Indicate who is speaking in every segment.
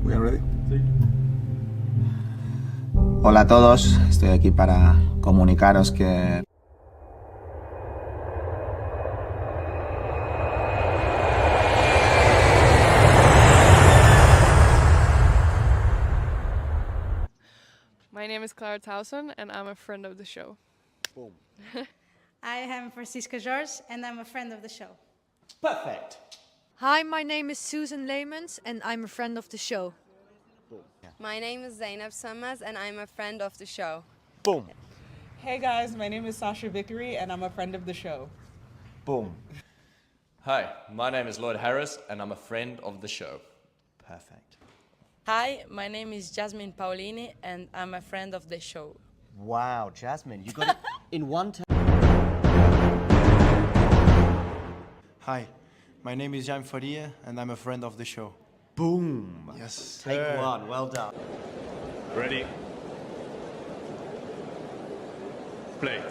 Speaker 1: We are ready.
Speaker 2: Hola a todos, estoy aquí para comunicaros que
Speaker 3: My name is Clara Towson, and I'm a friend of the show.
Speaker 1: Boom.
Speaker 4: I am Francisca George, and I'm a friend of the show.
Speaker 5: Perfect.
Speaker 6: Hi, my name is Susan Leemans, and I'm a friend of the show.
Speaker 7: My name is Zainab Sammaz, and I'm a friend of the show.
Speaker 1: Boom.
Speaker 8: Hey guys, my name is Sasha Vickery, and I'm a friend of the show.
Speaker 5: Boom.
Speaker 9: Hi, my name is Lloyd Harris, and I'm a friend of the show.
Speaker 5: Perfect.
Speaker 10: Hi, my name is Jasmine Paolini, and I'm a friend of the show.
Speaker 5: Wow, Jasmine, you got it in one time.
Speaker 11: Hi, my name is Jan Faria, and I'm a friend of the show.
Speaker 5: Boom.
Speaker 1: Yes.
Speaker 5: Take one. Well done.
Speaker 12: Ready? Play.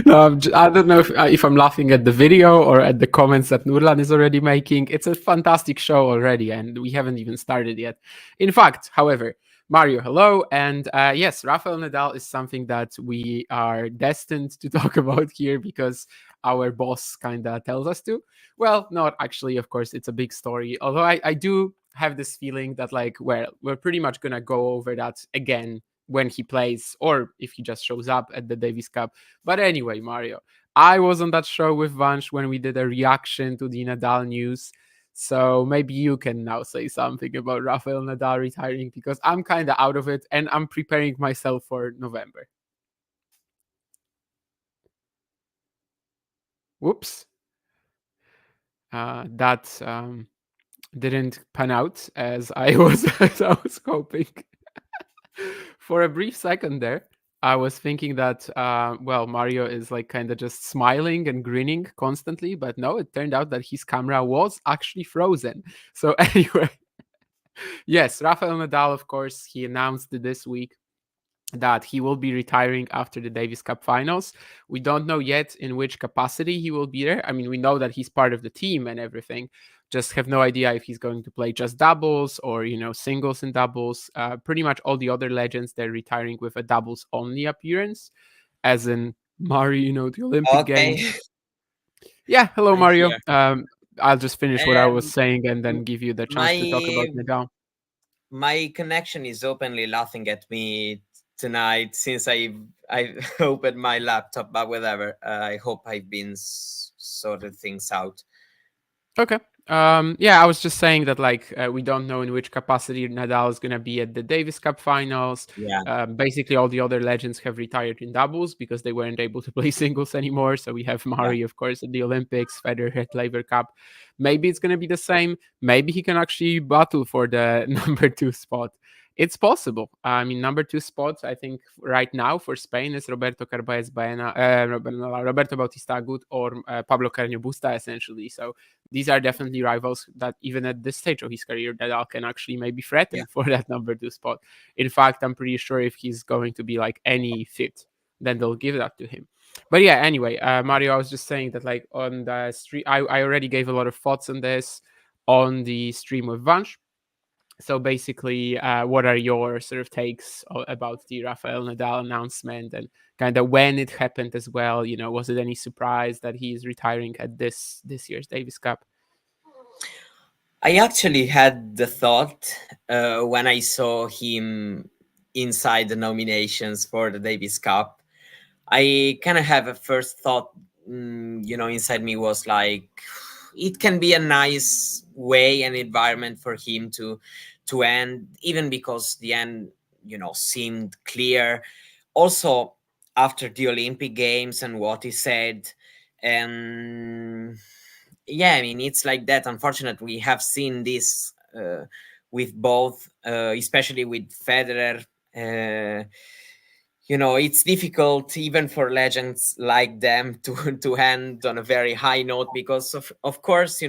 Speaker 13: No, I don't know if I'm laughing at the video or at the comments that Nurlan is already making. It's a fantastic show already, and we haven't even started yet. In fact, however, Mario, hello. And yes, Rafael Nadal is something that we are destined to talk about here because our boss kind of tells us to. Well, not actually, of course, it's a big story. Although I do have this feeling that, like, well, we're pretty much going to go over that again when he plays, or if he just shows up at the Davis Cup. But anyway, Mario, I was on that show with Vansh when we did a reaction to the Nadal news. So maybe you can now say something about Rafael Nadal retiring, because I'm kind of out of it and I'm preparing myself for November. Whoops. That didn't pan out as I was hoping. For a brief second there, I was thinking that, well, Mario is like kind of just smiling and grinning constantly, but no, it turned out that his camera was actually frozen. So anyway, yes, Rafael Nadal, of course, he announced this week that he will be retiring after the Davis Cup finals. We don't know yet in which capacity he will be there. I mean, we know that he's part of the team and everything. Just have no idea if he's going to play just doubles or, singles and doubles. Pretty much all the other legends, they're retiring with a doubles only appearance, as in Mario, the Olympic Games. Yeah, hello, Mario. I'll just finish what I was saying and then give you the chance to talk about Nadal.
Speaker 14: My connection is openly laughing at me tonight since I opened my laptop, but whatever. I hope I've been sorted things out.
Speaker 13: Okay. Yeah, I was just saying that, like, we don't know in which capacity Nadal is going to be at the Davis Cup finals.
Speaker 14: Yeah.
Speaker 13: Basically, all the other legends have retired in doubles because they weren't able to play singles anymore. So we have Murray, of course, at the Olympics, Federer at Laver Cup. Maybe it's going to be the same. Maybe he can actually battle for the number 2 spot. It's possible. I mean, number 2 spots, I think, right now for Spain is Roberto Carballes Baena, Roberto Bautista Agut, or Pablo Carreño Busta, essentially. So these are definitely rivals that even at this stage of his career, Nadal can actually maybe threaten for that number 2 spot. In fact, I'm pretty sure if he's going to be like any fit, then they'll give that to him. But yeah, anyway, Mario, I was just saying that, like, on the stream, I already gave a lot of thoughts on this on the stream with Vansh. So basically, what are your sort of takes about the Rafael Nadal announcement and kind of when it happened as well? Was it any surprise that he is retiring at this year's Davis Cup?
Speaker 14: I actually had the thought when I saw him inside the nominations for the Davis Cup. I kind of have a first thought, inside me was like, it can be a nice way and environment for him to end, even because the end, seemed clear. Also, after the Olympic Games and what he said, and yeah, I mean, it's like that. Unfortunately, we have seen this with both, especially with Federer. It's difficult even for legends like them to end on a very high note because of course,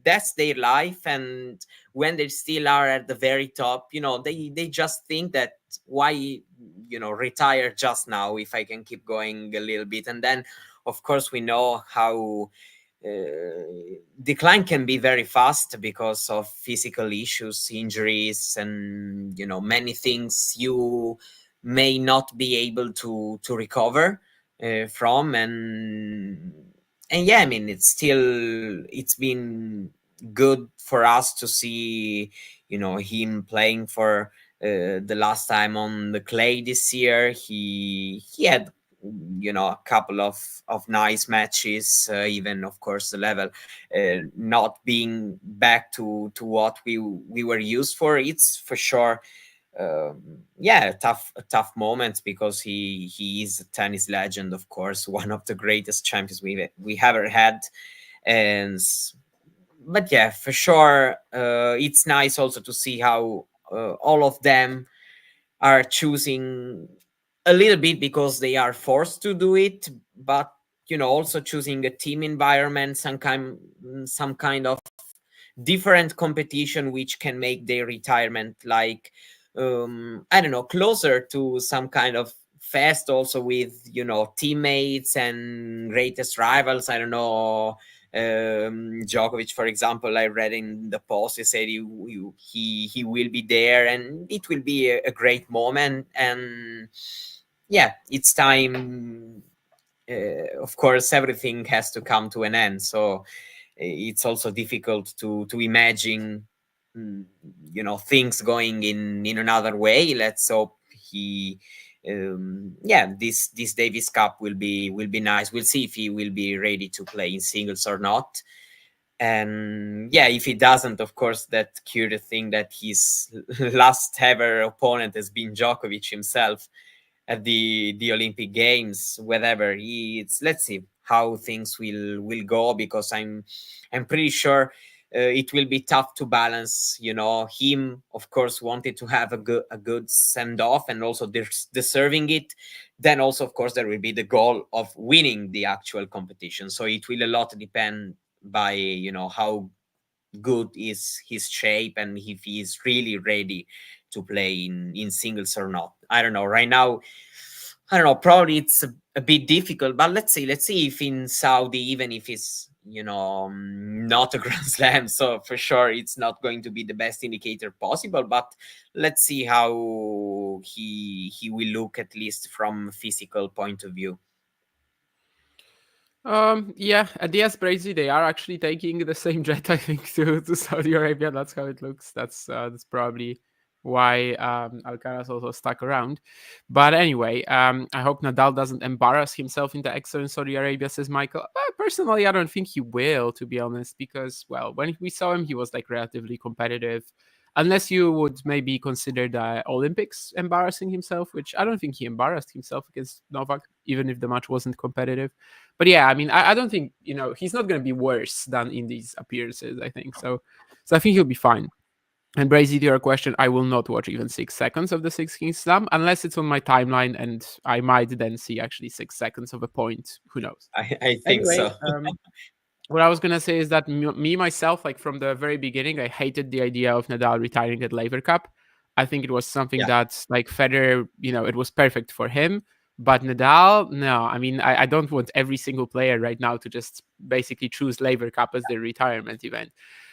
Speaker 14: that's their life. And when they still are at the very top, they just think that why, retire just now if I can keep going a little bit. And then, of course, we know how decline can be very fast because of physical issues, injuries, and many things you may not be able to recover from. And yeah, I mean, it's been good for us to see him playing for the last time on the clay this year. He had a couple of nice matches, even of course the level not being back to what we were used for. It's for sure tough moments, because he is a tennis legend, of course, one of the greatest champions we ever had. But yeah, for sure, it's nice also to see how all of them are choosing a little bit because they are forced to do it, but also choosing a team environment, some kind of different competition, which can make their retirement like I don't know, closer to some kind of fest, also with teammates and greatest rivals. I don't know, Djokovic, for example, I read in the post, he said he will be there, and it will be a great moment. And yeah, it's time. Of course, everything has to come to an end, so it's also difficult to imagine things going in another way. Let's hope this Davis Cup will be nice. We'll see if he will be ready to play in singles or not. And yeah, if he doesn't, of course, that curious thing that his last ever opponent has been Djokovic himself at the Olympic Games, whatever. Let's see how things will go, because I'm pretty sure it will be tough to balance. Him, of course, wanted to have a good send off and also deserving it. Then also, of course, there will be the goal of winning the actual competition. So it will a lot depend by how good is his shape and if he is really ready to play in singles or not. I don't know. Right now, I don't know. Probably it's a bit difficult, but let's see. Let's see if in Saudi, even if it's not a Grand Slam, so for sure it's not going to be the best indicator possible. But let's see how he will look, at least from a physical point of view.
Speaker 13: Yeah, at the Brazil, they are actually taking the same jet, I think, to Saudi Arabia. That's how it looks. That's probably why Alcaraz also stuck around. But anyway, I hope Nadal doesn't embarrass himself in the exile in Saudi Arabia, says Michael. Personally, I don't think he will, to be honest, because, well, when we saw him, he was like relatively competitive. Unless you would maybe consider the Olympics embarrassing himself, which I don't think he embarrassed himself against Novak, even if the match wasn't competitive. But yeah, I mean, I don't think, he's not going to be worse than in these appearances, I think. So I think he'll be fine. And Brazy, to your question, I will not watch even 6 seconds of the Six Kings Slam unless it's on my timeline, and I might then see actually 6 seconds of a point. Who knows?
Speaker 14: I think so.
Speaker 13: What I was going to say is that me, myself, like from the very beginning, I hated the idea of Nadal retiring at Laver Cup. I think it was something that, like Federer, it was perfect for him. But Nadal, no. I mean, I don't want every single player right now to just basically choose Laver Cup as their retirement event.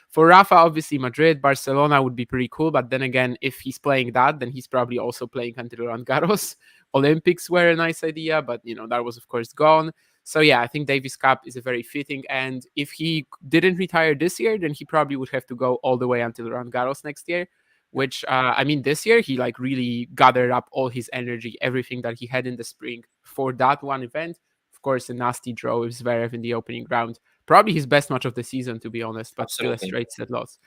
Speaker 13: For Rafa, obviously, Madrid, Barcelona would be pretty cool. But then again, if he's playing that, then he's probably also playing until Roland Garros. Olympics were a nice idea, but, that was, of course, gone. So yeah, I think Davis Cup is a very fitting. And if he didn't retire this year, then he probably would have to go all the way until Roland Garros next year. Which, I mean, this year he like really gathered up all his energy, everything that he had in the spring for that one event. Of course, a nasty draw with Zverev in the opening round. Probably his best match of the season, to be honest, but
Speaker 14: Absolutely.
Speaker 13: Still a straight set loss.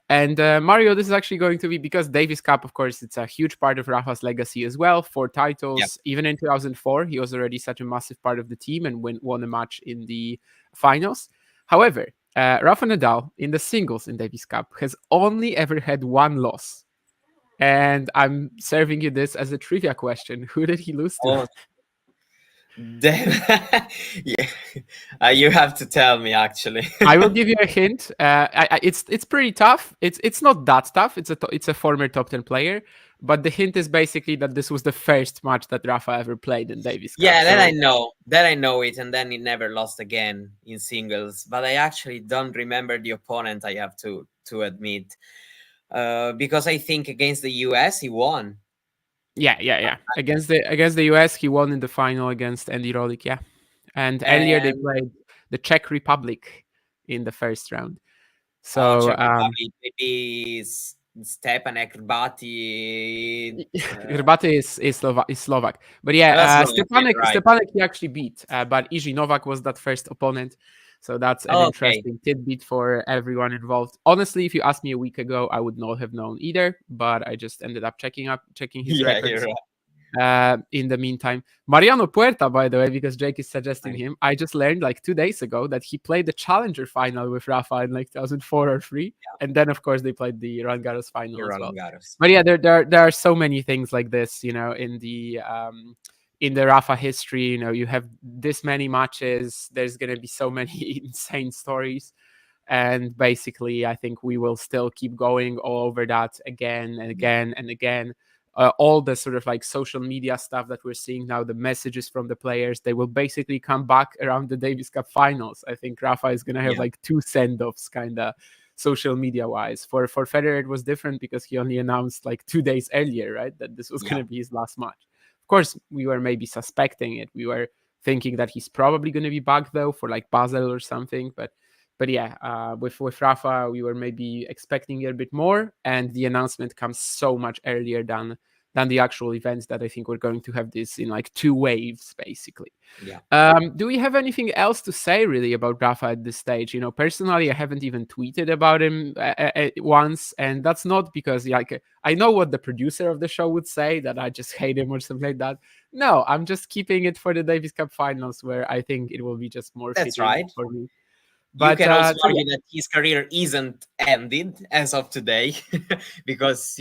Speaker 13: And Mario, this is actually going to be, because Davis Cup, of course, it's a huge part of Rafa's legacy as well. 4 titles. Yep. Even in 2004, he was already such a massive part of the team and won a match in the finals. However, Rafa Nadal in the singles in Davis Cup has only ever had 1 loss. And I'm serving you this as a trivia question. Who did he lose to?
Speaker 14: Oh. Yeah, you have to tell me, actually.
Speaker 13: I will give you a hint. It's pretty tough. It's not that tough. It's a former top 10 player, But the hint is basically that this was the first match that Rafa ever played in Davis Cup.
Speaker 14: Yeah, that I know it, and then he never lost again in singles. But I actually don't remember the opponent, I have to admit. Because I think against the US he won.
Speaker 13: Yeah. Against the US, he won in the final against Andy Roddick, yeah. And earlier they played the Czech Republic in the first round. So
Speaker 14: Czech Republic, maybe Stepanek, Hrbatý.
Speaker 13: Hrbatý is Slovak. But yeah, Stepanek he actually beat, but Iji Novak was that first opponent. So that's an interesting tidbit for everyone involved. Honestly, if you asked me a week ago, I would not have known either, but I just ended up checking his records. In the meantime, Mariano Puerta, by the way, because Jake is suggesting him, I just learned like 2 days ago that he played the Challenger final with Rafa in like 2004 or 3, and then of course they played the Roland Garros final as well. But yeah, there are so many things like this, in the Rafa history. You have this many matches. There's gonna be so many insane stories. And basically, I think we will still keep going all over that again and again and again. All the sort of like social media stuff that we're seeing now, the messages from the players, they will basically come back around the Davis Cup finals. I think Rafa is going to have like 2 send-offs kind of social media wise. For Federer, it was different because he only announced like 2 days earlier, right, that this was going to be his last match. Of course, we were maybe suspecting it. We were thinking that he's probably going to be back though for like Basel or something. But yeah, with Rafa, we were maybe expecting a bit more, and the announcement comes so much earlier than the actual events that I think we're going to have this in like 2 waves, basically.
Speaker 14: Yeah.
Speaker 13: Do we have anything else to say really about Rafa at this stage? Personally, I haven't even tweeted about him once, and that's not because like I know what the producer of the show would say, that I just hate him or something like that. No, I'm just keeping it for the Davis Cup finals, where I think it will be just more fitting for me.
Speaker 14: But you can also argue that his career isn't ended as of today, because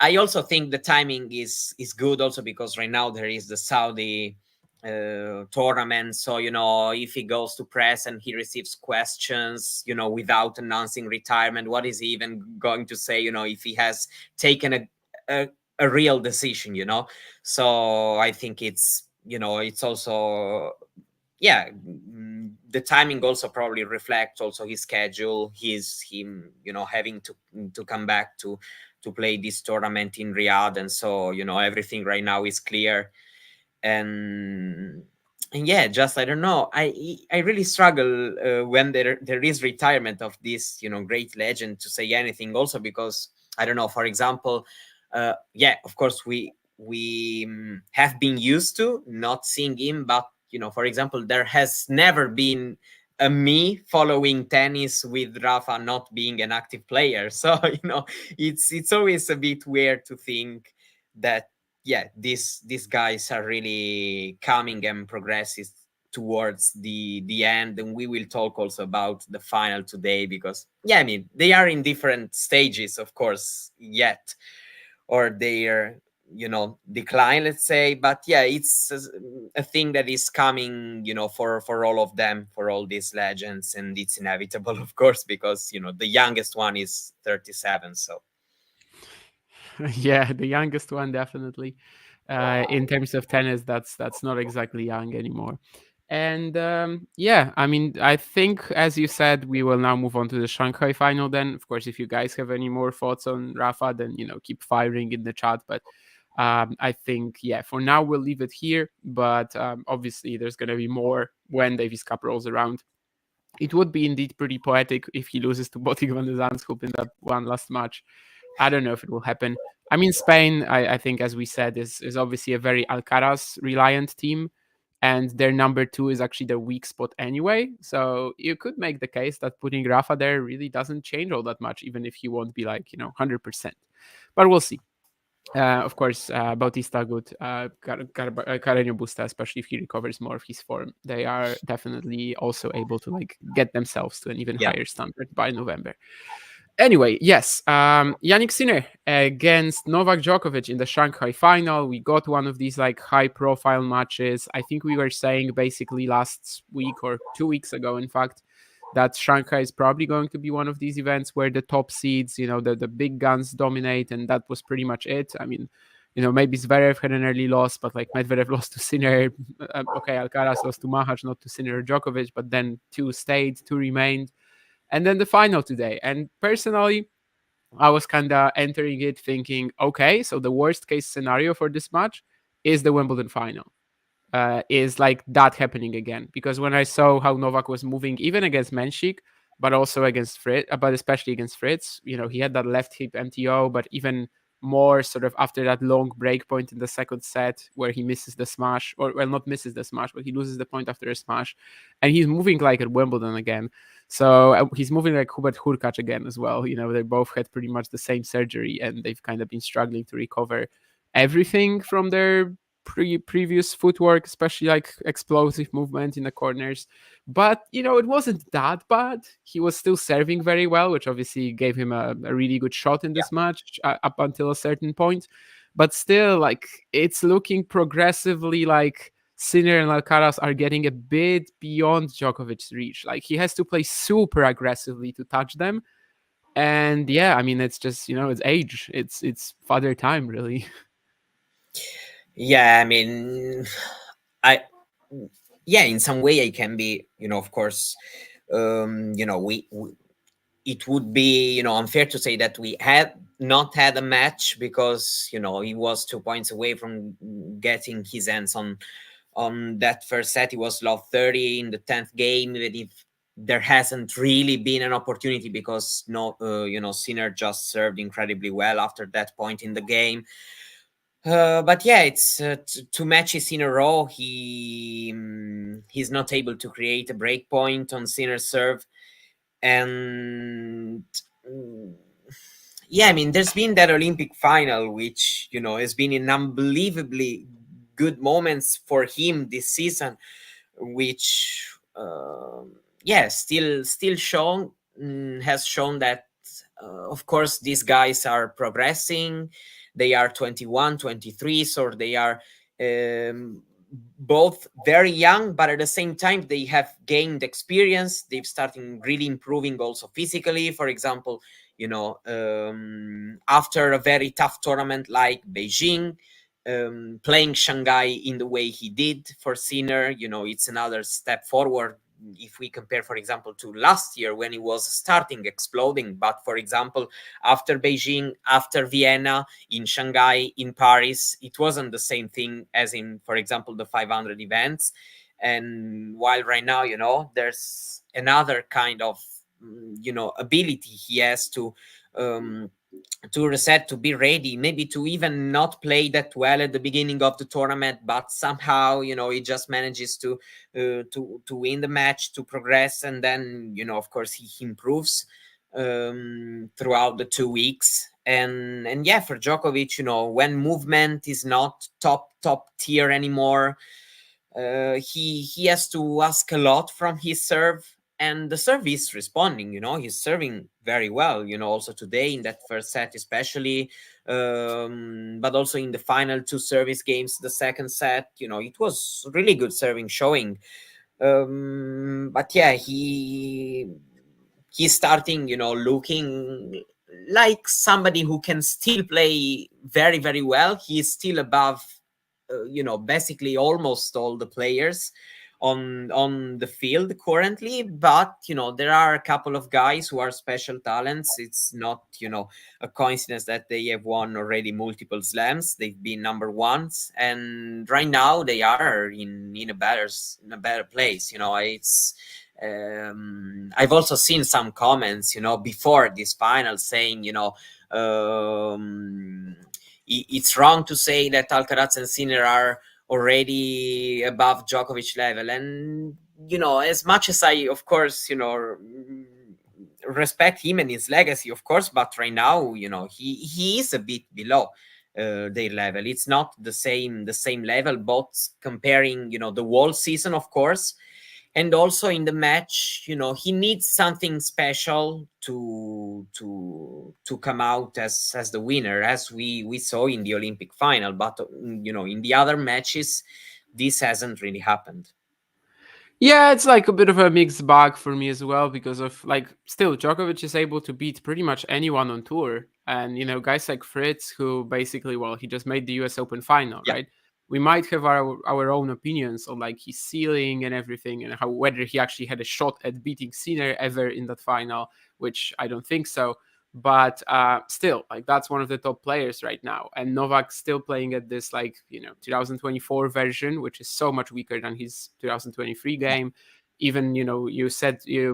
Speaker 14: I also think the timing is good, also because right now there is the Saudi tournament. So if he goes to press and he receives questions, without announcing retirement, what is he even going to say? If he has taken a real decision, So I think it's it's also. Yeah, the timing also probably reflects also his schedule, him having to come back to play this tournament in Riyadh, and so everything right now is clear, and yeah, just I don't know, I really struggle when there is retirement of this great legend to say anything, also because I don't know, for example, of course we have been used to not seeing him, but for example, there has never been a me following tennis with Rafa not being an active player. So, it's always a bit weird to think that, these guys are really coming and progresses towards the end. And we will talk also about the final today because, they are in different stages, of course, yet, or they're decline, let's say, but it's a thing that is coming for all of them, for all these legends, and it's inevitable, of course, because the youngest one is 37, so
Speaker 13: yeah, the youngest one, definitely. In terms of tennis, that's not exactly young anymore. And I think, as you said, we will now move on to the Shanghai final then. Of course, if you guys have any more thoughts on Rafa, then keep firing in the chat. But I think, for now we'll leave it here. But obviously, there's going to be more when Davis Cup rolls around. It would be indeed pretty poetic if he loses to Botic van de Zandschulp in that one last match. I don't know if it will happen. I mean, Spain, I think, as we said, is obviously a very Alcaraz-reliant team. And their number 2 is actually their weak spot anyway. So you could make the case that putting Rafa there really doesn't change all that much, even if he won't be 100%. But we'll see. Of course, Bautista Agut, Carreño Busta, especially if he recovers more of his form, they are definitely also able to get themselves to an even higher standard by November. Anyway, yes, Jannik Sinner against Novak Djokovic in the Shanghai final. We got one of these high-profile matches. I think we were saying basically last week or 2 weeks ago, in fact, that Shanghai is probably going to be one of these events where the top seeds, the big guns dominate, and that was pretty much it. I mean, maybe Zverev had an early loss, but like Medvedev lost to Sinner. Okay, Alcaraz lost to Machac, not to Sinner or Djokovic, but then 2 stayed, 2 remained. And then the final today. And personally, I was kind of entering it thinking, okay, so the worst case scenario for this match is the Wimbledon final. Is like that happening again. Because when I saw how Novak was moving, even against Menchik, but also against Fritz, but especially against Fritz, he had that left hip MTO, but even more sort of after that long break point in the second set where he misses the smash, or well, not misses the smash, but he loses the point after a smash, and he's moving like at Wimbledon again. So he's moving like Hubert Hurkacz again as well. They both had pretty much the same surgery, and they've kind of been struggling to recover everything from their previous footwork, especially like explosive movement in the corners. But it wasn't that bad. He was still serving very well, which obviously gave him a really good shot in this match up until a certain point. But still, like, it's looking progressively like Sinner and Alcaraz are getting a bit beyond Djokovic's reach. Like, he has to play super aggressively to touch them. And yeah, I mean, it's just, it's age. It's father time, really.
Speaker 14: Yeah, I mean, in some way I can be, of course, we it would be, unfair to say that we had not had a match because, he was 2 points away from getting his hands on that first set. He was love 30 in the 10th game, even if there hasn't really been an opportunity because Sinner just served incredibly well after that point in the game. But yeah, it's 2 matches in a row. He's not able to create a break point on Sinner's serve. And yeah, I mean, there's been that Olympic final, which, has been an unbelievably good moments for him this season, which, still has shown that, of course, these guys are progressing. They are 21, 23, so they are both very young, but at the same time, they have gained experience. They've started really improving also physically. For example, after a very tough tournament like Beijing, playing Shanghai in the way he did for Sinner, it's another step forward. If we compare, for example, to last year when he was starting exploding, but for example, after Beijing, after Vienna, in Shanghai, in Paris, it wasn't the same thing as in, for example, the 500 events. And while right now, there's another kind of, ability he has to reset, to be ready, maybe to even not play that well at the beginning of the tournament, but somehow, he just manages to win the match, to progress, and then, of course, he improves throughout the 2 weeks. And yeah, for Djokovic, when movement is not top tier anymore, he has to ask a lot from his serve. And the serve is responding, he's serving very well, also today in that first set, especially, but also in the final 2 service games, the second set, it was really good serving showing. But yeah, he's starting, looking like somebody who can still play very, very well. He's still above, basically almost all the players on the field currently, but there are a couple of guys who are special talents. It's not a coincidence that they have won already multiple slams. They've been number ones, and right now they are in a better place. It's I've also seen some comments before this final saying it's wrong to say that Alcaraz and Sinner are already above Djokovic level. And, as much as I, of course, respect him and his legacy, of course, but right now, he is a bit below their level. It's not the same level, both comparing, the whole season, of course, and also in the match, he needs something special to come out as the winner, as we saw in the Olympic final. But in the other matches, this hasn't really happened.
Speaker 13: Yeah, it's like a bit of a mixed bag for me as well because of like still Djokovic is able to beat pretty much anyone on tour. And guys like Fritz who basically he just made the US Open final,
Speaker 14: Yeah.
Speaker 13: right? We might have our own opinions on like his ceiling and everything and how whether he actually had a shot at beating Sinner ever in that final, which I don't think so. But still, like that's one of the top players right now. And Novak's still playing at this 2024 version, which is so much weaker than his 2023 game. Even you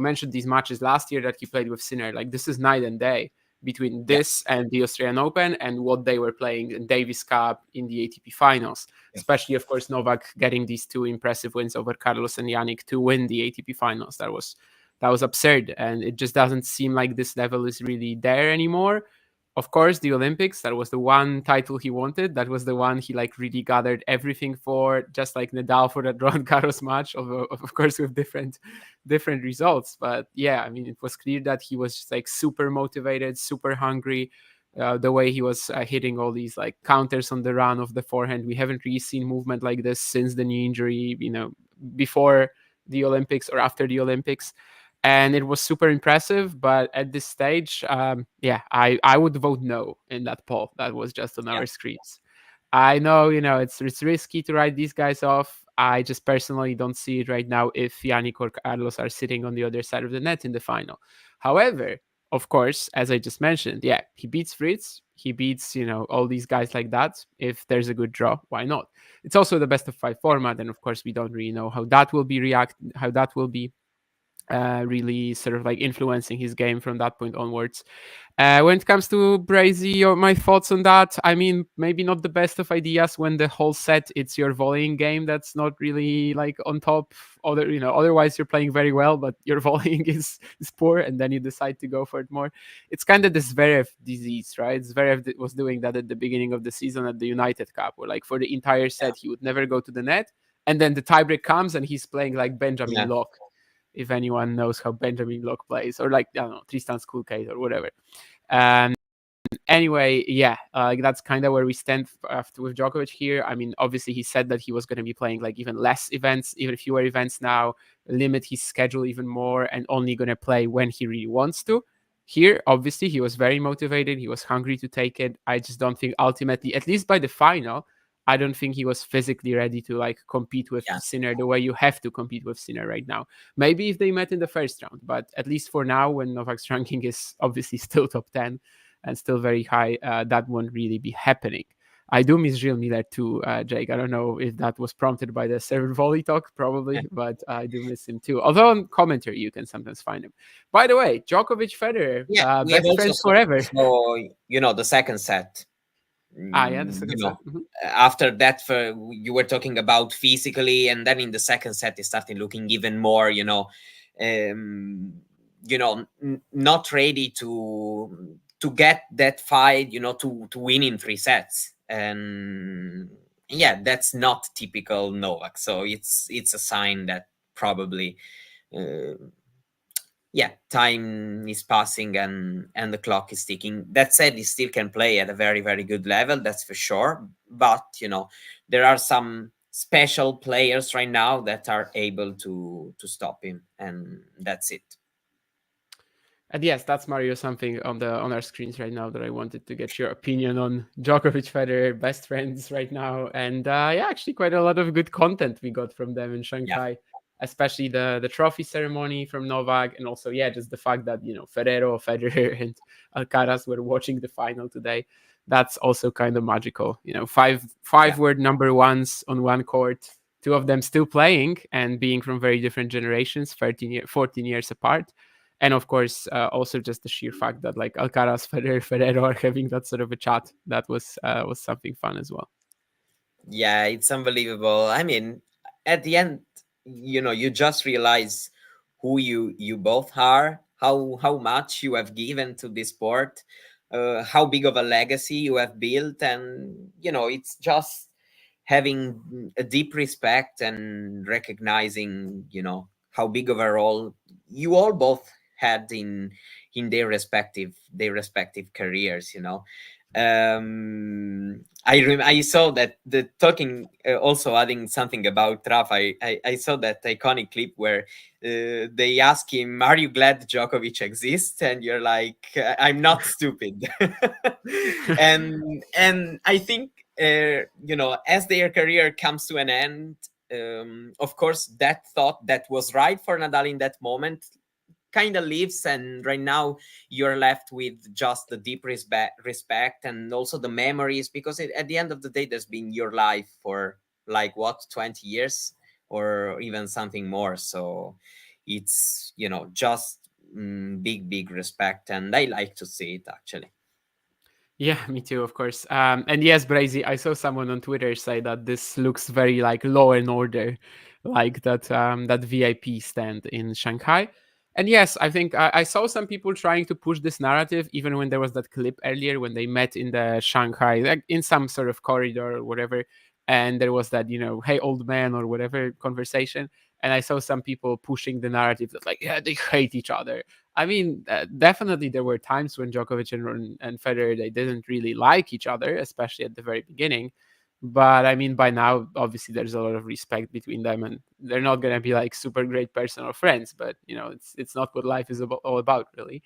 Speaker 13: mentioned these matches last year that he played with Sinner. Like this is night and day between this and the Australian Open and what they were playing in Davis Cup in the ATP finals. Especially, of course, Novak getting these two impressive wins over Carlos and Jannik to win the ATP finals. That was absurd, and it just doesn't seem like this level is really there anymore. Of course, the Olympics, that was the one title he wanted. That was the one he really gathered everything for, just like Nadal for that Roland Garros match, of course with different results. But yeah, I mean, it was clear that he was just super motivated, super hungry. The way he was hitting all these counters on the run of the forehand, we haven't really seen movement like this since the knee injury, before the Olympics or after the Olympics. And it was super impressive, but at this stage, I would vote no in that poll that was just on our screens. I know, it's risky to write these guys off. I just personally don't see it right now if Jannik or Carlos are sitting on the other side of the net in the final. However, of course, as I just mentioned, he beats Fritz. He beats, all these guys like that. If there's a good draw, why not? It's also the best of 5 format, and of course, we don't really know how that will be really sort of influencing his game from that point onwards. When it comes to Brazy, or my thoughts on that, I mean, maybe not the best of ideas when the whole set it's your volleying game that's not really on top. Otherwise you're playing very well, but your volleying is poor, and then you decide to go for it more. It's kind of this Zverev disease, right? Zverev was doing that at the beginning of the season at the United Cup, where for the entire set he would never go to the net, and then the tiebreak comes and he's playing like Benjamin Locke. If anyone knows how Benjamin Locke plays, or I don't know, Tristan Skulkate or whatever. Anyway, that's kind of where we stand with Djokovic here. I mean, obviously he said that he was going to be playing even less events, even fewer events now, limit his schedule even more, and only going to play when he really wants to. Here, obviously, he was very motivated. He was hungry to take it. I just don't think ultimately, at least by the final, I don't think he was physically ready to compete with Sinner the way you have to compete with Sinner right now. Maybe if they met in the first round, but at least for now, when Novak's ranking is obviously still top 10 and still very high, that won't really be happening. I do miss Gilles Miller too, Jake. I don't know if that was prompted by the server volley talk, probably, but I do miss him too. Although on commentary, you can sometimes find him. By the way, Djokovic, Federer, best friends forever.
Speaker 14: So, the second set.
Speaker 13: The second set. Mm-hmm.
Speaker 14: After that, you were talking about physically, and then in the second set, it started looking even more, not ready to get that fight, to win in 3 sets. And that's not typical Novak. So it's a sign that probably time is passing and the clock is ticking. That said, he still can play at a very, very good level, that's for sure. But, there are some special players right now that are able to stop him, and that's it.
Speaker 13: And yes, that's Mario something on our screens right now that I wanted to get your opinion on. Djokovic, Federer, best friends right now. And actually quite a lot of good content we got from them in Shanghai. Especially the trophy ceremony from Novak, and also just the fact that Federer and Alcaraz were watching the final today. That's also kind of magical. Five were number ones on one court, 2 of them still playing and being from very different generations, 14 years apart. And of course, also just the sheer fact that Alcaraz, Federer are having that sort of a chat. That was something fun as well.
Speaker 14: Yeah, it's unbelievable. I mean, at the end, you just realize who you both are, how much you have given to this sport, how big of a legacy you have built, and it's just having a deep respect and recognizing how big of a role you all both had in their respective careers. I saw that the talking also adding something about Rafa. I saw that iconic clip where they ask him, "Are you glad Djokovic exists?" And you're like, "I'm not stupid." and I think as their career comes to an end, of course that thought that was right for Nadal in that moment kind of leaves, and right now you're left with just the deep respect and also the memories, because at the end of the day there's been your life for like what, 20 years or even something more. So it's just big respect, and I like to see it actually.
Speaker 13: Yeah, me too, of course. And yes, Brazy, I saw someone on Twitter say that this looks very like Law and Order, like that VIP stand in Shanghai. And yes, I think I saw some people trying to push this narrative, even when there was that clip earlier when they met in the Shanghai, like in some sort of corridor or whatever, and there was that hey old man or whatever conversation. And I saw some people pushing the narrative that like, yeah, they hate each other. I mean, definitely there were times when Djokovic and Federer, they didn't really like each other, especially at the very beginning. But I mean, by now, obviously, there's a lot of respect between them, and they're not going to be like super great personal friends. But it's not what life is all about, really.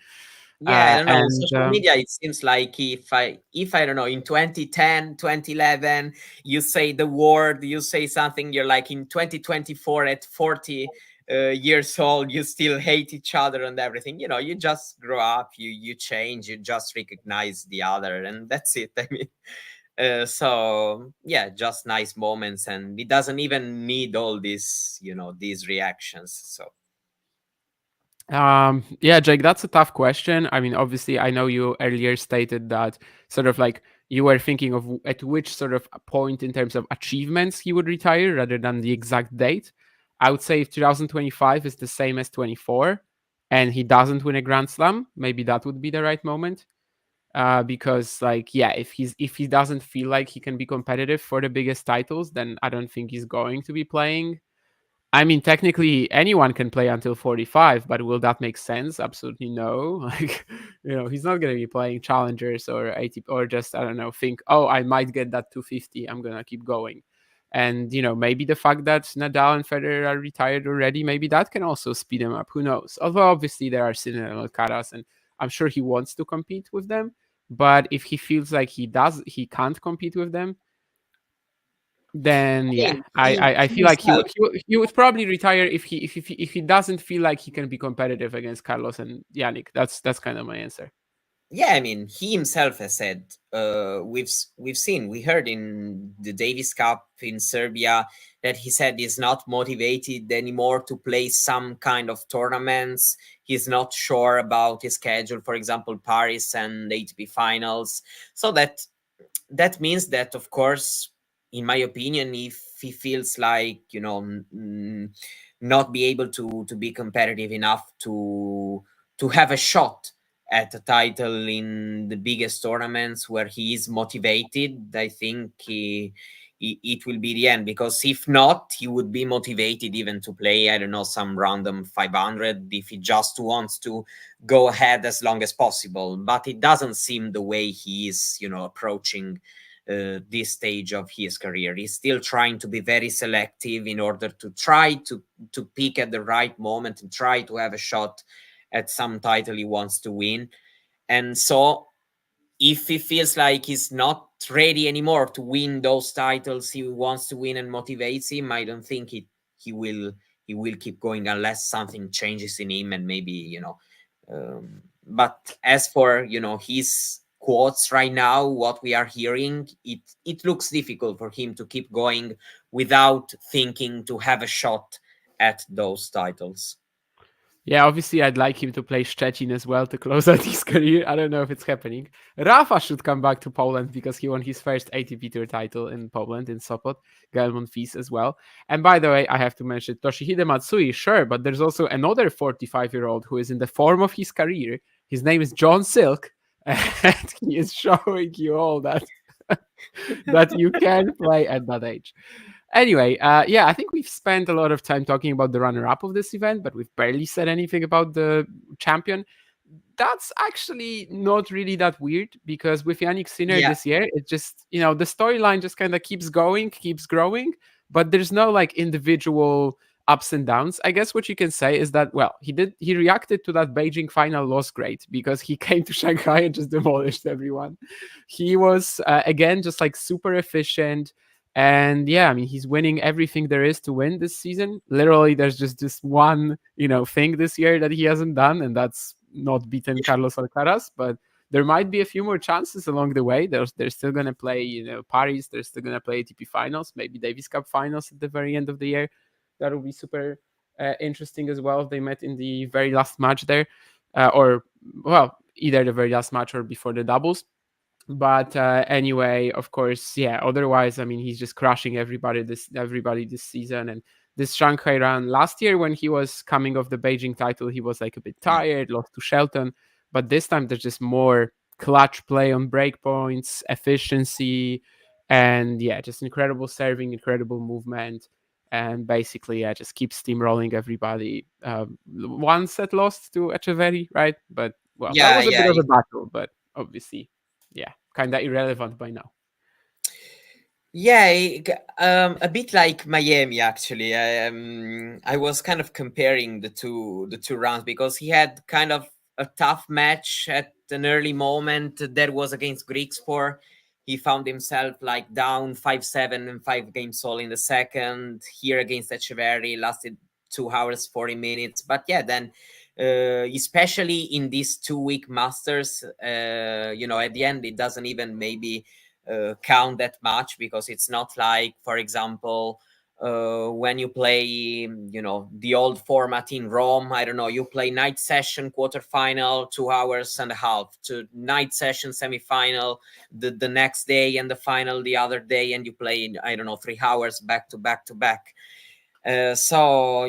Speaker 14: Yeah, I don't know. On
Speaker 13: And
Speaker 14: social media, it seems like if I don't know, in 2010, 2011, you say the word, you say something, you're like in 2024 at 40 years old, you still hate each other and everything. You just grow up, you change, you just recognize the other, and that's it. I mean, so yeah, just nice moments, and it doesn't even need all these these reactions. So.
Speaker 13: Yeah, Jake, that's a tough question. I mean, obviously, I know you earlier stated that sort of like you were thinking of at which sort of point in terms of achievements he would retire rather than the exact date. I would say if 2025 is the same as 24 and he doesn't win a Grand Slam, maybe that would be the right moment. Because like, yeah, if he doesn't feel like he can be competitive for the biggest titles, then I don't think he's going to be playing. I mean, technically, anyone can play until 45, but will that make sense? Absolutely no. Like, he's not going to be playing challengers or ATP or just, I don't know, think, oh, I might get that 250. I'm going to keep going. And, maybe the fact that Nadal and Federer are retired already, maybe that can also speed him up. Who knows? Although, obviously, there are Sinner and Alcaraz, and I'm sure he wants to compete with them. But if he feels like he can't compete with them, then yeah, I feel like he would probably retire if he doesn't feel like he can be competitive against Carlos and Jannik. That's kind of my answer.
Speaker 14: Yeah, I mean, he himself has said we heard in the Davis Cup in Serbia that he said he's not motivated anymore to play some kind of tournaments. He's not sure about his schedule, for example, Paris and ATP finals. So that means that, of course, in my opinion, if he feels like not be able to be competitive enough to have a shot at a title in the biggest tournaments where he is motivated, I think it will be the end. Because if not, he would be motivated even to play, I don't know, some random 500 if he just wants to go ahead as long as possible. But it doesn't seem the way he is approaching this stage of his career. He's still trying to be very selective in order to try to pick at the right moment and try to have a shot at some title he wants to win. And so if he feels like he's not ready anymore to win those titles he wants to win and motivates him, I don't think he will keep going unless something changes in him. And maybe but as for his quotes right now, what we are hearing, it looks difficult for him to keep going without thinking to have a shot at those titles.
Speaker 13: Yeah, obviously, I'd like him to play Szczecin as well to close out his career. I don't know if it's happening. Rafa should come back to Poland because he won his first ATP Tour title in Poland, in Sopot, Gelmont Fees as well. And by the way, I have to mention Toshihide Matsui, sure, but there's also another 45-year-old who is in the form of his career. His name is John Silk, and he is showing you all that that you can play at that age. Anyway, yeah, I think we've spent a lot of time talking about the runner-up of this event, but we've barely said anything about the champion. that's actually not really that weird, because with Jannik Sinner
Speaker 14: Yeah.
Speaker 13: this year, it just, the storyline just kind of keeps going, keeps growing, but there's no like individual ups and downs. I guess what you can say is that, well, he reacted to that Beijing final loss great, because he came to Shanghai and just demolished everyone. He was again just like super efficient. And yeah, I mean, he's winning everything there is to win this season. Literally, there's just this one, thing this year that he hasn't done, and that's not beaten Carlos Alcaraz. But there might be a few more chances along the way. They're still going to play, Paris. They're still going to play ATP finals, maybe Davis Cup finals at the very end of the year. That will be super interesting as well if they met in the very last match there, or, well, either the very last match or before the doubles. But anyway, of course, yeah. Otherwise, I mean, he's just crushing everybody this season. And this Shanghai run last year, when he was coming off the Beijing title, he was like a bit tired, lost to Shelton. But this time, there's just more clutch play on break points, efficiency, and yeah, just incredible serving, incredible movement, and basically, yeah, just keeps steamrolling everybody. One set lost to Echeverry, right? But well, that was a bit of a battle, but obviously, yeah, kind of irrelevant by now.
Speaker 14: Yeah, a bit like Miami, actually. I was kind of comparing the two rounds, because he had kind of a tough match at an early moment. That was against Griekspoor. He found himself like down 5-7 and 5 games all in the second. Here against Echeverry, lasted 2 hours 40 minutes. But yeah, then especially in these 2-week Masters, at the end it doesn't even maybe count that much, because it's not like, for example, when you play, the old format in Rome. I don't know, you play night session quarterfinal, 2 hours and a half, to night session semifinal the next day, and the final the other day, and you play, I don't know, 3 hours back to back to back. So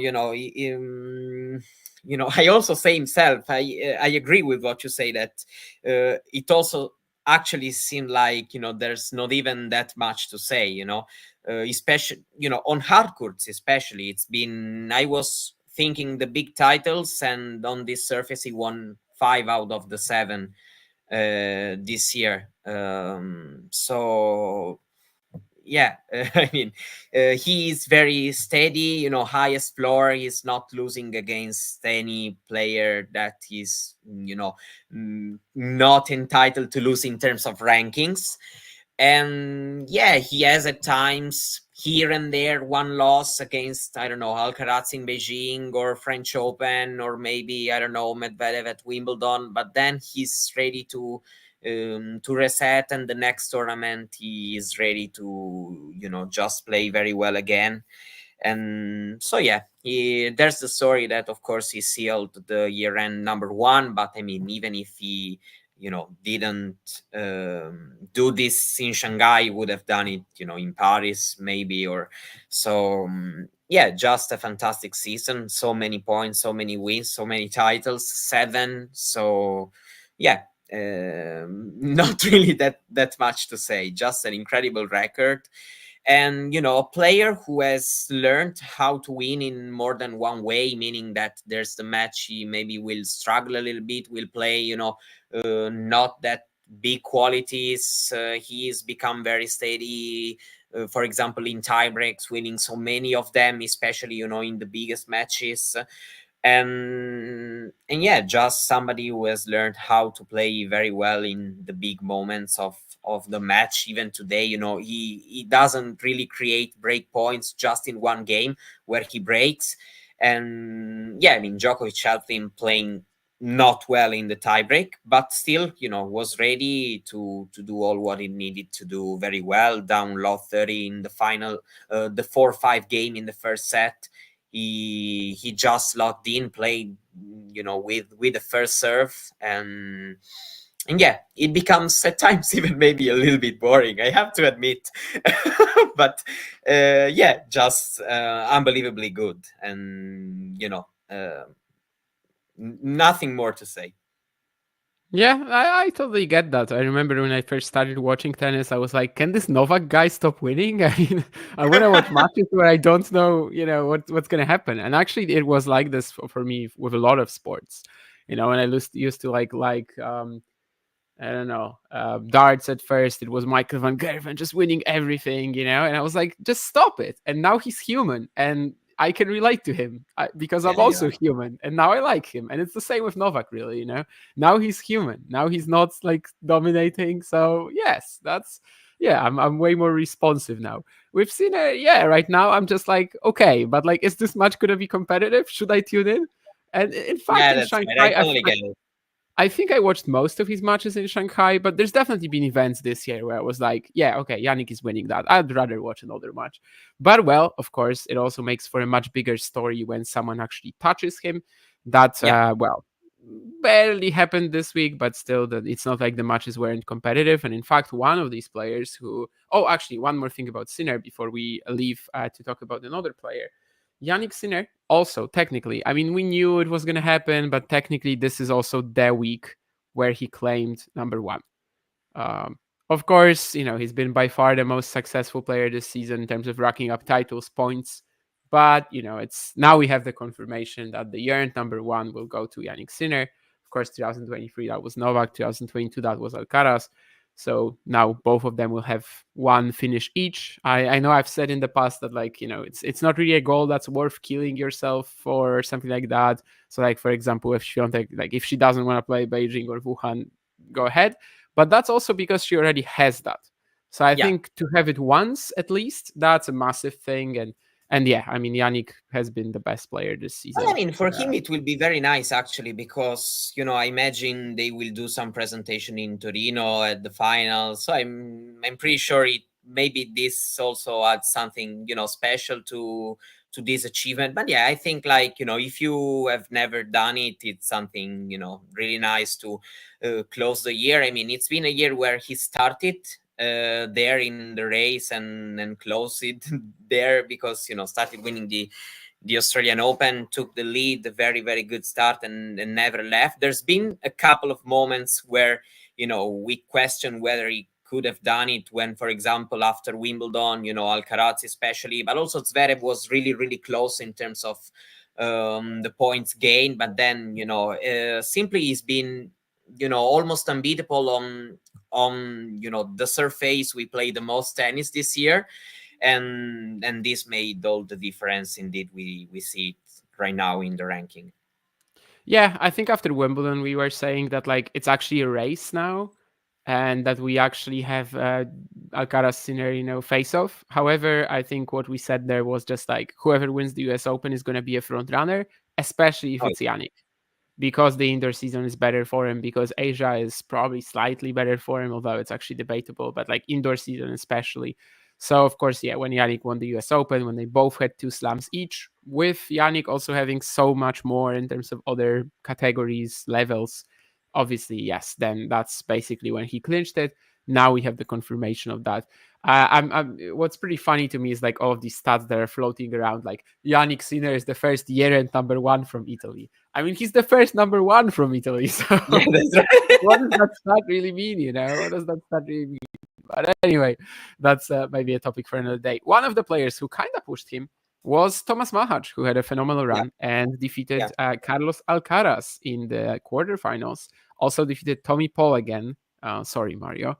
Speaker 14: I also say himself, I agree with what you say, that it also actually seemed like, there's not even that much to say, especially, on hard courts, especially. It's been, I was thinking the big titles, and on this surface, he won 5 out of the 7 this year. So yeah, I mean, he is very steady, highest floor. He's not losing against any player that is, not entitled to lose in terms of rankings. And yeah, he has at times here and there one loss against, I don't know, Alcaraz in Beijing or French Open, or maybe, I don't know, Medvedev at Wimbledon. But then he's ready to reset, and the next tournament he is ready to, just play very well again. And so yeah, there's the story that, of course, he sealed the year-end number 1. But I mean, even if he didn't do this in Shanghai, he would have done it, in Paris maybe, or so. Yeah, just a fantastic season. So many points, so many wins, so many titles, 7. So yeah, not really that much to say. Just an incredible record. And a player who has learned how to win in more than one way, meaning that there's the match he maybe will struggle a little bit, will play not that big qualities. He's become very steady, for example, in tie breaks, winning so many of them, especially in the biggest matches. And yeah, just somebody who has learned how to play very well in the big moments of the match. Even today, he doesn't really create break points just in one game where he breaks. And yeah, I mean, Djokovic helped him playing not well in the tiebreak, but still, was ready to do all what he needed to do very well. Down low 30 in the final, the 4-5 game in the first set. He just locked in, played, with the first serve, and yeah, it becomes at times even maybe a little bit boring, I have to admit. But yeah, just unbelievably good, and nothing more to say.
Speaker 13: Yeah, I totally get that. I remember when I first started watching tennis, I was like, can this Novak guy stop winning? I mean, I want to watch matches where I don't know, what's going to happen. And actually, it was like this for me with a lot of sports. when I used to like I don't know, darts at first, it was Michael van Gerwen just winning everything, and I was like, just stop it. And now he's human, and I can relate to him because I'm also human, and now I like him. And it's the same with Novak, really, Now he's human. Now he's not like dominating. So yes, I'm way more responsive now. We've seen right now I'm just like, okay, but like, is this match gonna be competitive? Should I tune in? And in fact, in Shanghai,
Speaker 14: I totally get it.
Speaker 13: I think I watched most of his matches in Shanghai, but there's definitely been events this year where I was like, yeah, okay, Jannik is winning that. I'd rather watch another match. But, well, of course, it also makes for a much bigger story when someone actually touches him. That, barely happened this week, but still, it's not like the matches weren't competitive. And in fact, one of these players actually, one more thing about Sinner before we leave to talk about another player. Jannik Sinner, also technically, I mean, we knew it was going to happen, but technically this is also the week where he claimed number one. Of course, he's been by far the most successful player this season in terms of racking up titles, points. But, it's now we have the confirmation that the earned number one will go to Jannik Sinner. Of course, 2023, that was Novak. 2022, that was Alcaraz. So now both of them will have one finish each. I know I've said in the past that, like, it's not really a goal that's worth killing yourself for or something like that. So, like, for example, if if she doesn't want to play Beijing or Wuhan, go ahead. But that's also because she already has that. So I think to have it once at least, that's a massive thing. And yeah, I mean, Jannik has been the best player this season.
Speaker 14: Well, I mean, for him, it will be very nice, actually, because, I imagine they will do some presentation in Torino at the final. So I'm pretty sure maybe this also adds something, special to this achievement. But yeah, I think, like, if you have never done it, it's something, really nice to close the year. I mean, it's been a year where he started there in the race and close it there because started winning the Australian Open, took the lead, a very, very good start, and never left. There's been a couple of moments where we question whether he could have done it when, for example, after Wimbledon, Alcaraz especially, but also Zverev was really, really close in terms of the points gained, but then simply he's been almost unbeatable on the surface we play the most tennis this year, and this made all the difference. Indeed, we see it right now in the ranking.
Speaker 13: Yeah, I think after Wimbledon we were saying that, like, it's actually a race now, and that we actually have Alcaraz Sinner, face off. However, I think what we said there was just like whoever wins the US Open is going to be a front runner, especially if it's Jannik. Because the indoor season is better for him, because Asia is probably slightly better for him, although it's actually debatable, but like indoor season especially. So, of course, yeah, when Jannik won the US Open, when they both had 2 slams each, with Jannik also having so much more in terms of other categories, levels, obviously, yes, then that's basically when he clinched it. Now we have the confirmation of that. What's pretty funny to me is like all of these stats that are floating around, like Jannik Sinner is the first year-end number one from Italy. I mean, he's the first number one from Italy. So
Speaker 14: yeah, that's right.
Speaker 13: What does that stat really mean? What does that stat really mean? But anyway, that's maybe a topic for another day. One of the players who kind of pushed him was Thomas Machac, who had a phenomenal run and defeated Carlos Alcaraz in the quarterfinals. Also defeated Tommy Paul again. Sorry, Mario.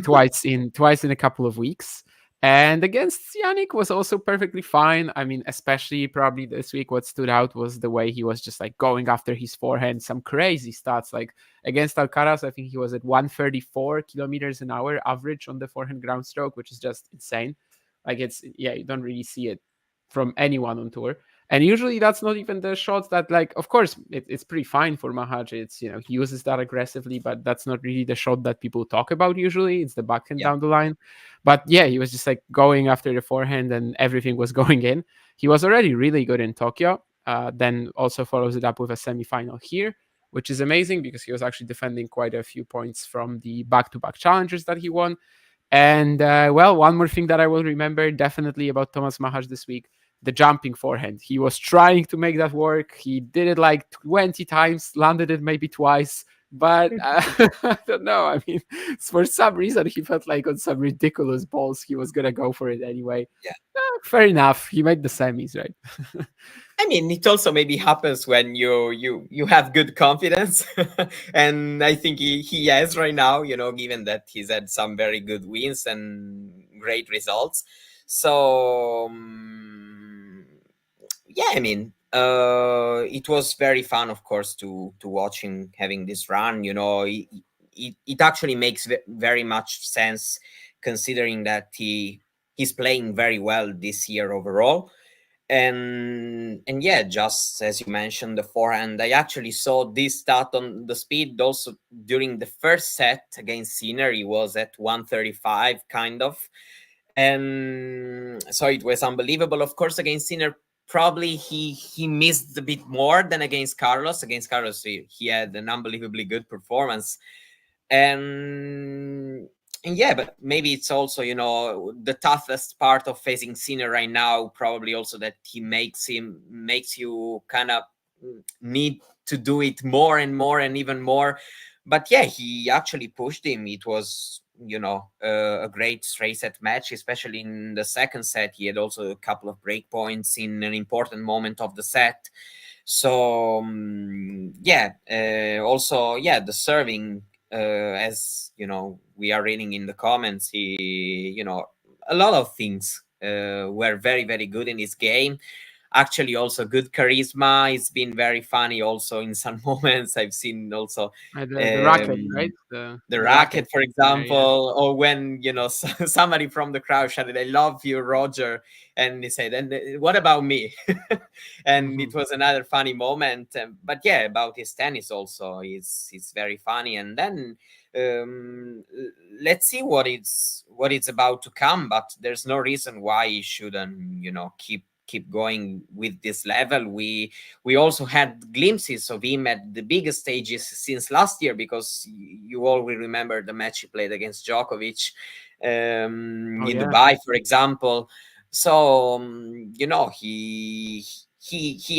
Speaker 13: Twice in a couple of weeks. And against Jannik was also perfectly fine. I mean, especially probably this week, what stood out was the way he was just like going after his forehand, some crazy stats. Like against Alcaraz, I think he was at 134 kilometers an hour average on the forehand ground stroke, which is just insane. Like you don't really see it from anyone on tour. And usually that's not even the shots that, like, of course, it's pretty fine for Machac. It's, he uses that aggressively, but that's not really the shot that people talk about usually. It's the backhand down the line. But yeah, he was just like going after the forehand and everything was going in. He was already really good in Tokyo. Then also follows it up with a semifinal here, which is amazing because he was actually defending quite a few points from the back-to-back challengers that he won. And, one more thing that I will remember definitely about Thomas Machac this week, the jumping forehand. He was trying to make that work. He did it like 20 times, landed it maybe twice. But I don't know. I mean, for some reason, he felt like on some ridiculous balls, he was going to go for it anyway.
Speaker 14: Yeah.
Speaker 13: Fair enough. He made the semis, right?
Speaker 14: I mean, it also maybe happens when you have good confidence, and I think he has right now. Given that he's had some very good wins and great results. So yeah, I mean, it was very fun, of course, to watch him having this run. It actually makes very much sense, considering that he's playing very well this year overall. And yeah, just as you mentioned, the forehand, I actually saw this stat on the speed also during the first set against Sinner. He was at 135 kind of, and so it was unbelievable. Of course, against Sinner, probably he missed a bit more than against Carlos. Against Carlos, he had an unbelievably good performance. And yeah, but maybe it's also, the toughest part of facing Sinner right now, probably also that he makes you kind of need to do it more and more and even more. But yeah, he actually pushed him. It was, a great straight set match, especially in the second set. He had also a couple of break points in an important moment of the set. So also, the serving, as we are reading in the comments, he, a lot of things were very, very good in his game. Actually, also good charisma. It's been very funny also in some moments. I've seen also
Speaker 13: the racket, right?
Speaker 14: The racket, for example, or when somebody from the crowd shouted, "I love you, Roger," and he said, "And what about me?" And it was another funny moment. But yeah, about his tennis also, it's very funny. And then let's see what it's about to come. But there's no reason why he shouldn't, keep going with this level. We also had glimpses of him at the biggest stages since last year, because you all will remember the match he played against Djokovic in Dubai, for example. So he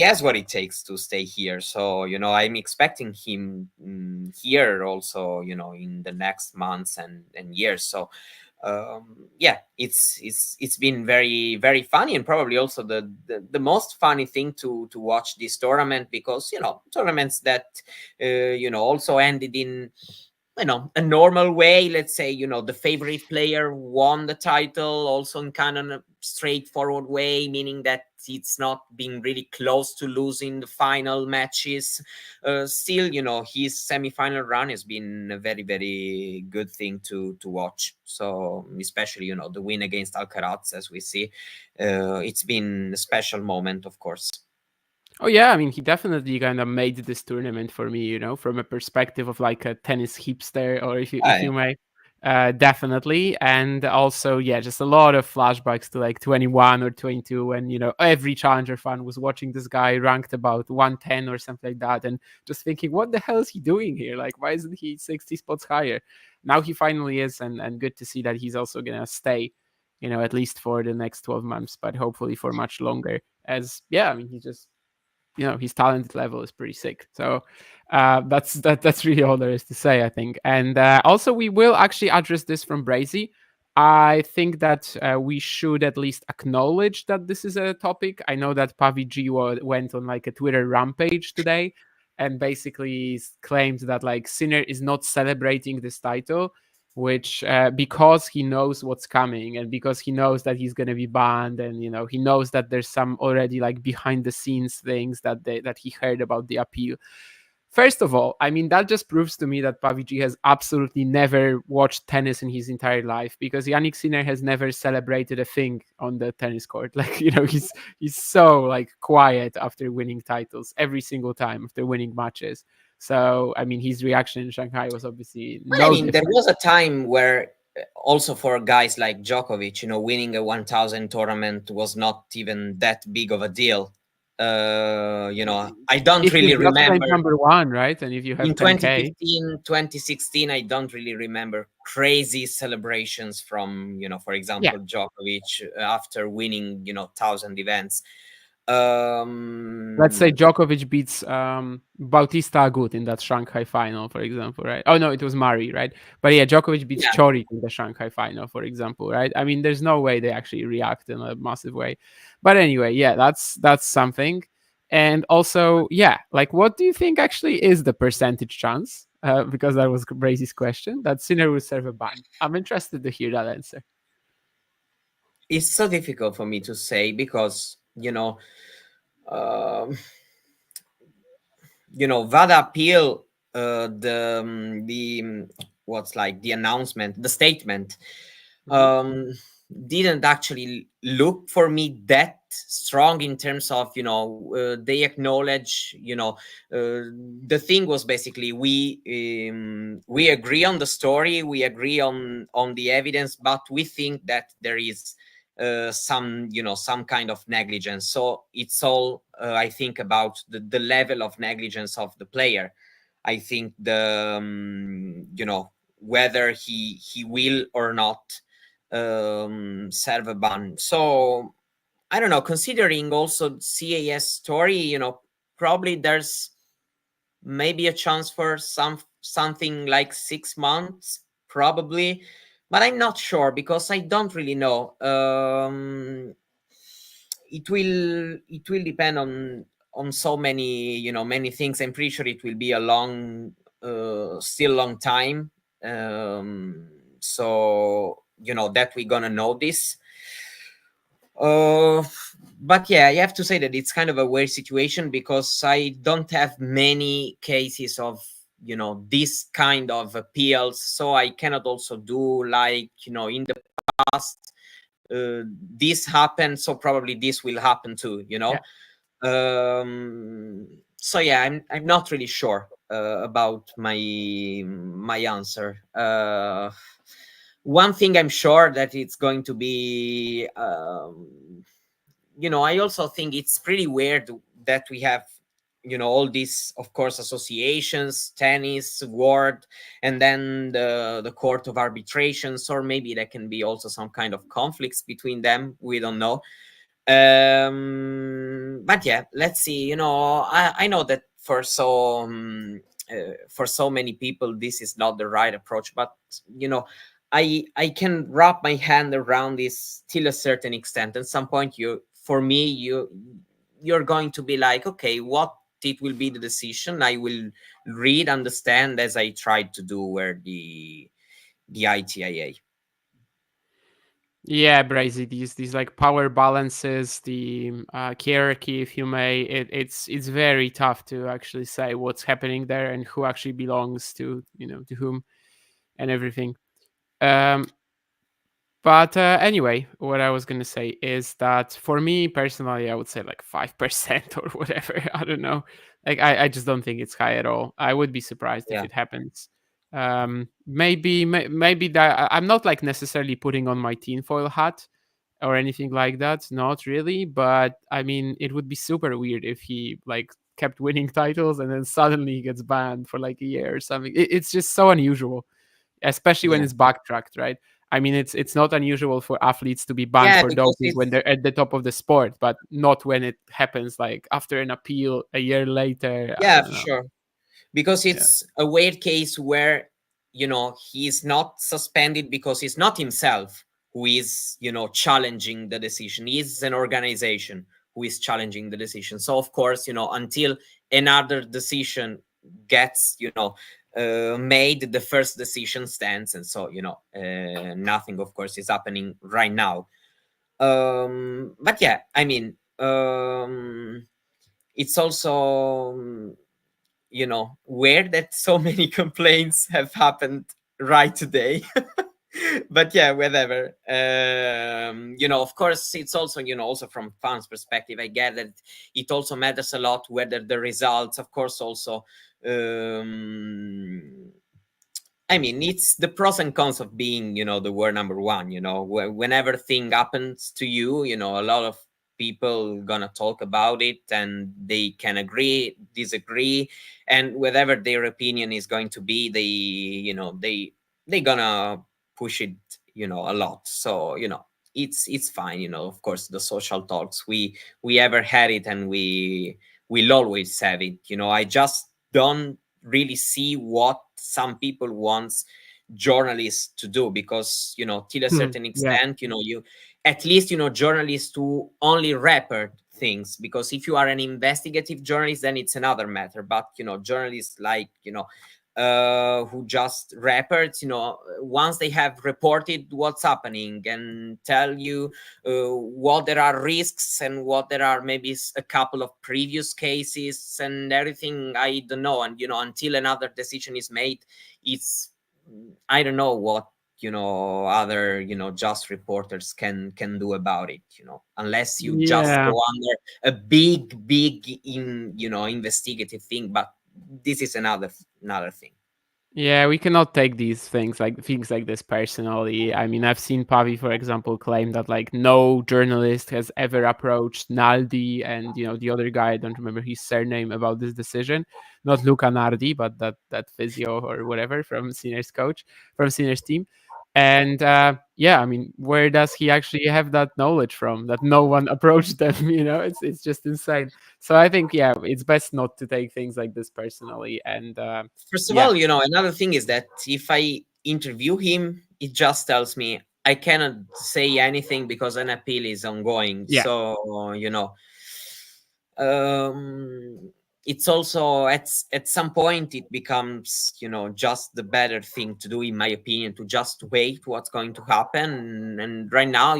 Speaker 14: has what it takes to stay here. So I'm expecting him here also, in the next months and years. So it's been very, very funny, and probably also the most funny thing to watch this tournament, because tournaments that also ended in a normal way. Let's say the favorite player won the title also in kind of a straightforward way, meaning that it's not being really close to losing the final matches. Still, his semi-final run has been a very, very good thing to watch. So especially the win against Alcaraz, as we see, it's been a special moment, of course.
Speaker 13: Oh yeah, I mean, he definitely kind of made this tournament for me, from a perspective of like a tennis hipster, or if you may. Definitely. And also, just a lot of flashbacks to like 21 or 22 when, every Challenger fan was watching this guy ranked about 110 or something like that, and just thinking, what the hell is he doing here? Like, why isn't he 60 spots higher? Now he finally is, and good to see that he's also going to stay, at least for the next 12 months, but hopefully for much longer. As, I mean, he just, his talent level is pretty sick. So that's really all there is to say, I think. And also, we will actually address this from Brazy. I think that we should at least acknowledge that this is a topic. I know that Pavi G went on like a Twitter rampage today and basically claimed that like Sinner is not celebrating this title, which because he knows what's coming, and because he knows that he's going to be banned, and he knows that there's some already like behind the scenes things that he heard about the appeal. First of all, I mean, that just proves to me that Paviji has absolutely never watched tennis in his entire life, because Jannik Sinner has never celebrated a thing on the tennis court. Like, he's so like quiet after winning titles every single time after winning matches. So, I mean, his reaction in Shanghai was obviously
Speaker 14: there was a time where also for guys like Djokovic, winning a 1000 tournament was not even that big of a deal. I don't really remember
Speaker 13: number one, right? And if you have
Speaker 14: in
Speaker 13: 10K.
Speaker 14: 2016, I don't really remember crazy celebrations from, for example, Djokovic after winning, 1000 events.
Speaker 13: Let's say Djokovic beats Bautista Agut in that Shanghai final, for example, right? Oh no, it was Murray, right? But yeah, Djokovic beats Chori in the Shanghai final, for example, right? I mean, there's no way they actually react in a massive way. But anyway, that's something. And also, yeah, like what do you think actually is the percentage chance? Because that was Brazy's question, that Sinner will serve a ban. I'm interested to hear that answer.
Speaker 14: It's so difficult for me to say because VADA appeal the what's like the announcement, the statement. Didn't actually look for me that strong in terms of they acknowledge the thing was basically we agree on the story, we agree on the evidence, but we think that there is some kind of negligence. So it's all I think about the level of negligence of the player. I think the whether he will or not serve a ban. So I don't know, considering also CAS story, probably there's maybe a chance for something like 6 months, probably, but I'm not sure because I don't really know. It will depend on so many many things. I'm pretty sure it will be a still long time. So that we're gonna know this. But yeah, I have to say that it's kind of a weird situation because I don't have many cases of this kind of appeals, so I cannot also do like in the past this happened, so probably this will happen too.
Speaker 13: Yeah.
Speaker 14: So yeah, I'm not really sure about my answer. One thing I'm sure that it's going to be I also think it's pretty weird that we have all these, of course, associations, tennis, world, and then the court of arbitrations, or maybe there can be also some kind of conflicts between them, we don't know. But yeah, let's see. I know that for so many people this is not the right approach, but I can wrap my hand around this till a certain extent. At some point you're going to be like, okay, what it will be the decision? I will read, understand, as I tried to do where the ITIA.
Speaker 13: Yeah, Brazy, these like power balances, the hierarchy, if you may, it's very tough to actually say what's happening there and who actually belongs to to whom and everything. But anyway, what I was gonna say is that for me personally, I would say like 5% or whatever. I don't know. Like I just don't think it's high at all. I would be surprised if it happens. Maybe that I'm not like necessarily putting on my tinfoil hat or anything like that. Not really, but I mean, it would be super weird if he like kept winning titles and then suddenly he gets banned for like a year or something. It's just so unusual, especially when it's backtracked, right? I mean, it's not unusual for athletes to be banned for doping when they're at the top of the sport, but not when it happens like after an appeal a year later.
Speaker 14: Yeah, for sure. Because it's a weird case where he's not suspended because it's not himself who is challenging the decision. It's an organization who is challenging the decision. So of course, until another decision gets made, the first decision stands, and so nothing of course is happening right now. But yeah, I mean, it's also weird that so many complaints have happened right today. But yeah, whatever. Of course, it's also also from fans' perspective, I get that it also matters a lot whether the results, of course, also I mean, it's the pros and cons of being the world number one. Whenever thing happens to you, a lot of people gonna talk about it, and they can agree, disagree, and whatever their opinion is going to be, they gonna push it a lot. So it's fine. Of course, the social talks, we ever had it, and we'll always have it. I just don't really see what some people wants journalists to do, because till a certain extent, you at least journalists who only report things, because if you are an investigative journalist, then it's another matter. But journalists like who just report, once they have reported what's happening and tell you what there are risks and what there are maybe a couple of previous cases and everything, I don't know. And until another decision is made, it's, I don't know what other just reporters can do about it, unless you just go under a big investigative thing. But this is another thing.
Speaker 13: Yeah, we cannot take these things like this personally. I mean, I've seen Pavi, for example, claim that like no journalist has ever approached Naldi and the other guy, I don't remember his surname, about this decision. Not Luca Nardi, but that physio or whatever from Sinner's team. And yeah, I mean, where does he actually have that knowledge from? That no one approached them, it's just insane. So I think, yeah, it's best not to take things like this personally. And
Speaker 14: first of all, another thing is that if I interview him, it just tells me I cannot say anything because an appeal is ongoing.
Speaker 13: Yeah.
Speaker 14: So it's also at some point it becomes just the better thing to do, in my opinion, to just wait what's going to happen. And right now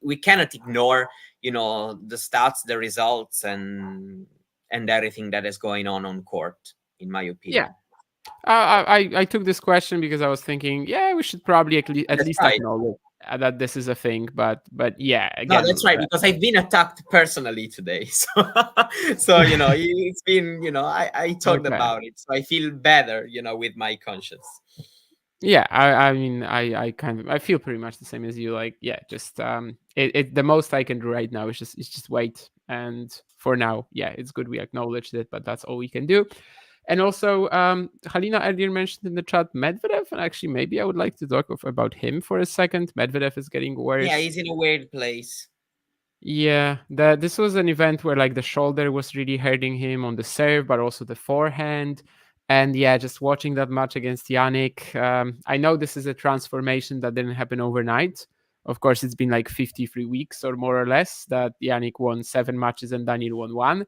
Speaker 14: we cannot ignore the stats, the results, and everything that is going on court, in my opinion.
Speaker 13: I took this question because I was thinking, yeah, we should probably at least acknowledge that this is a thing. But yeah, again,
Speaker 14: no, that's right, because I've been attacked personally today. So it's been I talked about it, so I feel better with my conscience.
Speaker 13: Yeah, I mean, I feel pretty much the same as you. Like, yeah, just the most I can do right now is just wait. And for now, yeah, it's good we acknowledged it, but that's all we can do. And also, Halina earlier mentioned in the chat Medvedev, and actually maybe I would like to talk about him for a second. Medvedev is getting worse.
Speaker 14: Yeah, he's in a weird place.
Speaker 13: Yeah, this was an event where like the shoulder was really hurting him on the serve, but also the forehand. And yeah, just watching that match against Jannik, I know this is a transformation that didn't happen overnight. Of course, it's been like 53 weeks or more or less that Jannik won 7 matches and Daniel won 1.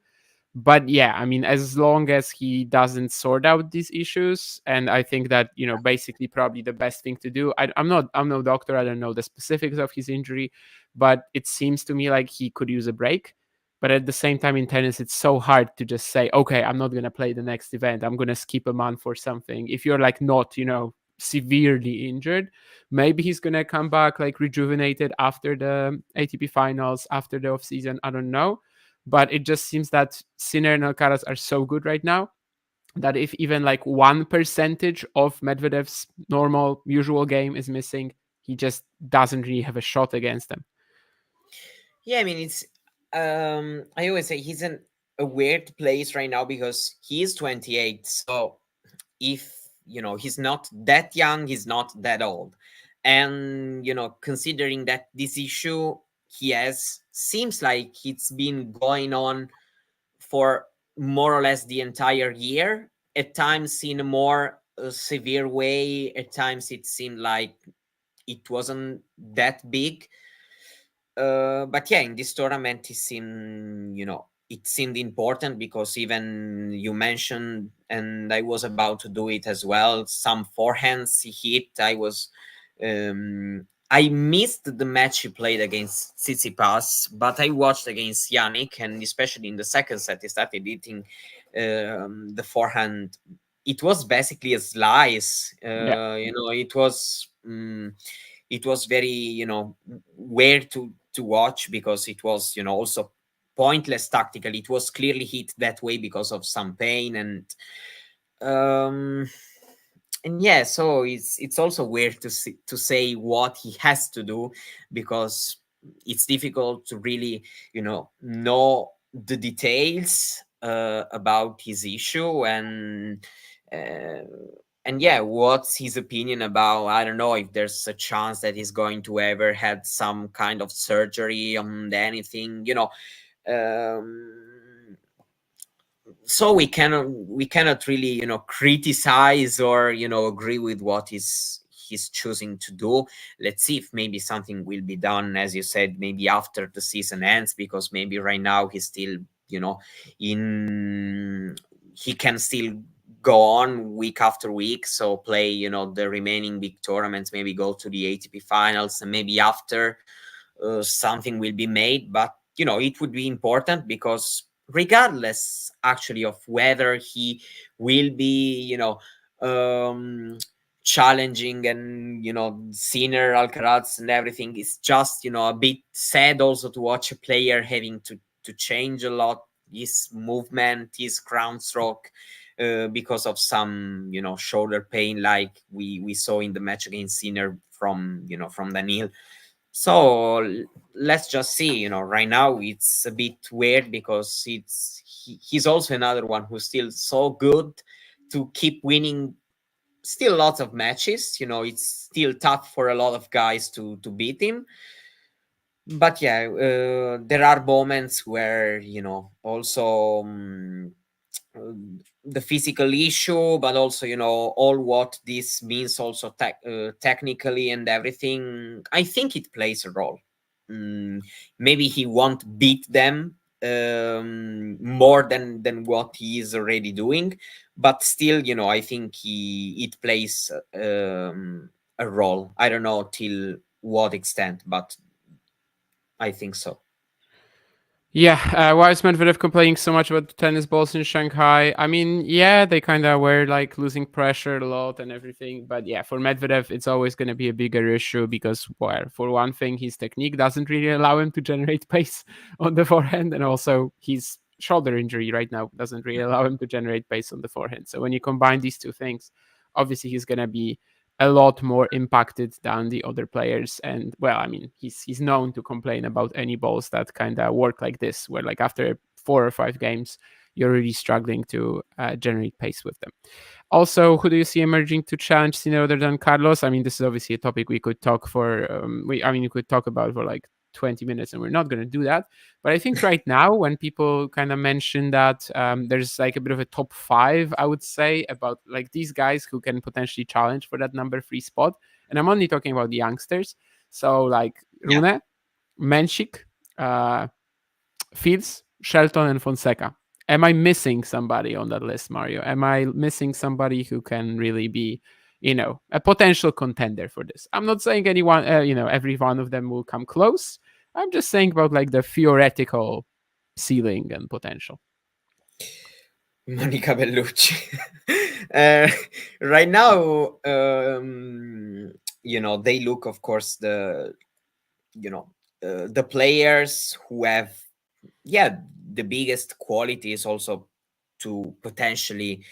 Speaker 13: But yeah, I mean, as long as he doesn't sort out these issues, and I think that basically probably the best thing to do. I'm no doctor. I don't know the specifics of his injury, but it seems to me like he could use a break. But at the same time, in tennis, it's so hard to just say, okay, I'm not gonna play the next event. I'm gonna skip a month or something. If you're like not severely injured, maybe he's gonna come back like rejuvenated after the ATP finals, after the off season. I don't know. But it just seems that Sinner and Alcaraz are so good right now that if even like 1% of Medvedev's normal, usual game is missing, he just doesn't really have a shot against them.
Speaker 14: Yeah, I mean, it's I always say he's in a weird place right now because he is 28. So if he's not that young, he's not that old. And considering that this issue he has seems like it's been going on for more or less the entire year, at times in a more severe way, at times it seemed like it wasn't that big, but yeah, in this tournament it seemed important because even you mentioned, and I was about to do it as well, some forehands he hit. I missed the match he played against Tsitsipas, but I watched against Jannik, and especially in the second set, he started hitting the forehand. It was basically a slice. It was very weird to watch because it was also pointless tactically. It was clearly hit that way because of some pain and yeah, so it's also weird to say what he has to do because it's difficult to really know the details about his issue and yeah, what's his opinion about, I don't know if there's a chance that he's going to ever had some kind of surgery on anything, so we cannot really criticize or agree with what he's he's choosing to do. Let's see if maybe something will be done, as you said, maybe after the season ends, because maybe right now he's still, he can still go on week after week, so play, the remaining big tournaments, maybe go to the ATP finals, and maybe after something will be made. But it would be important, because regardless actually of whether he will be challenging and Sinner, Alcaraz and everything, is just a bit sad also to watch a player having to change a lot his movement, his ground stroke, because of some shoulder pain, like we saw in the match against Sinner from Daniil. So let's just see. Right now it's a bit weird, because he's also another one who's still so good to keep winning still lots of matches. It's still tough for a lot of guys to beat him. But yeah, there are moments where also the physical issue, but also all what this means also technically and everything. I think it plays a role. Maybe he won't beat them more than what he is already doing, but still, I think it plays a role. I don't know till what extent, but I think so.
Speaker 13: Yeah, why is Medvedev complaining so much about the tennis balls in Shanghai? I mean, yeah, they kind of were like losing pressure a lot and everything. But yeah, for Medvedev, it's always going to be a bigger issue because, well, for one thing, his technique doesn't really allow him to generate pace on the forehand. And also, his shoulder injury right now doesn't really allow him to generate pace on the forehand. So when you combine these two things, obviously, he's going to be a lot more impacted than the other players. And well, I mean, he's known to complain about any balls that kind of work like this, where like after 4 or 5 games, you're really struggling to generate pace with them. Also, who do you see emerging to challenge Sinner other than Carlos? I mean, this is obviously a topic we could talk for. We could talk about for like 20 minutes, and we're not going to do that. But I think right now, when people kind of mention that there's like a bit of a top 5, I would say, about like these guys who can potentially challenge for that number 3 spot. And I'm only talking about the youngsters. So like Rune, Machac, Fields, Shelton, and Fonseca. Am I missing somebody on that list, Mario? Am I missing somebody who can really be, a potential contender for this? I'm not saying anyone, every one of them will come close. I'm just saying about like the theoretical ceiling and potential.
Speaker 14: Monica Bellucci. Right now, they look, of course, the players who have, the biggest qualities also to potentially,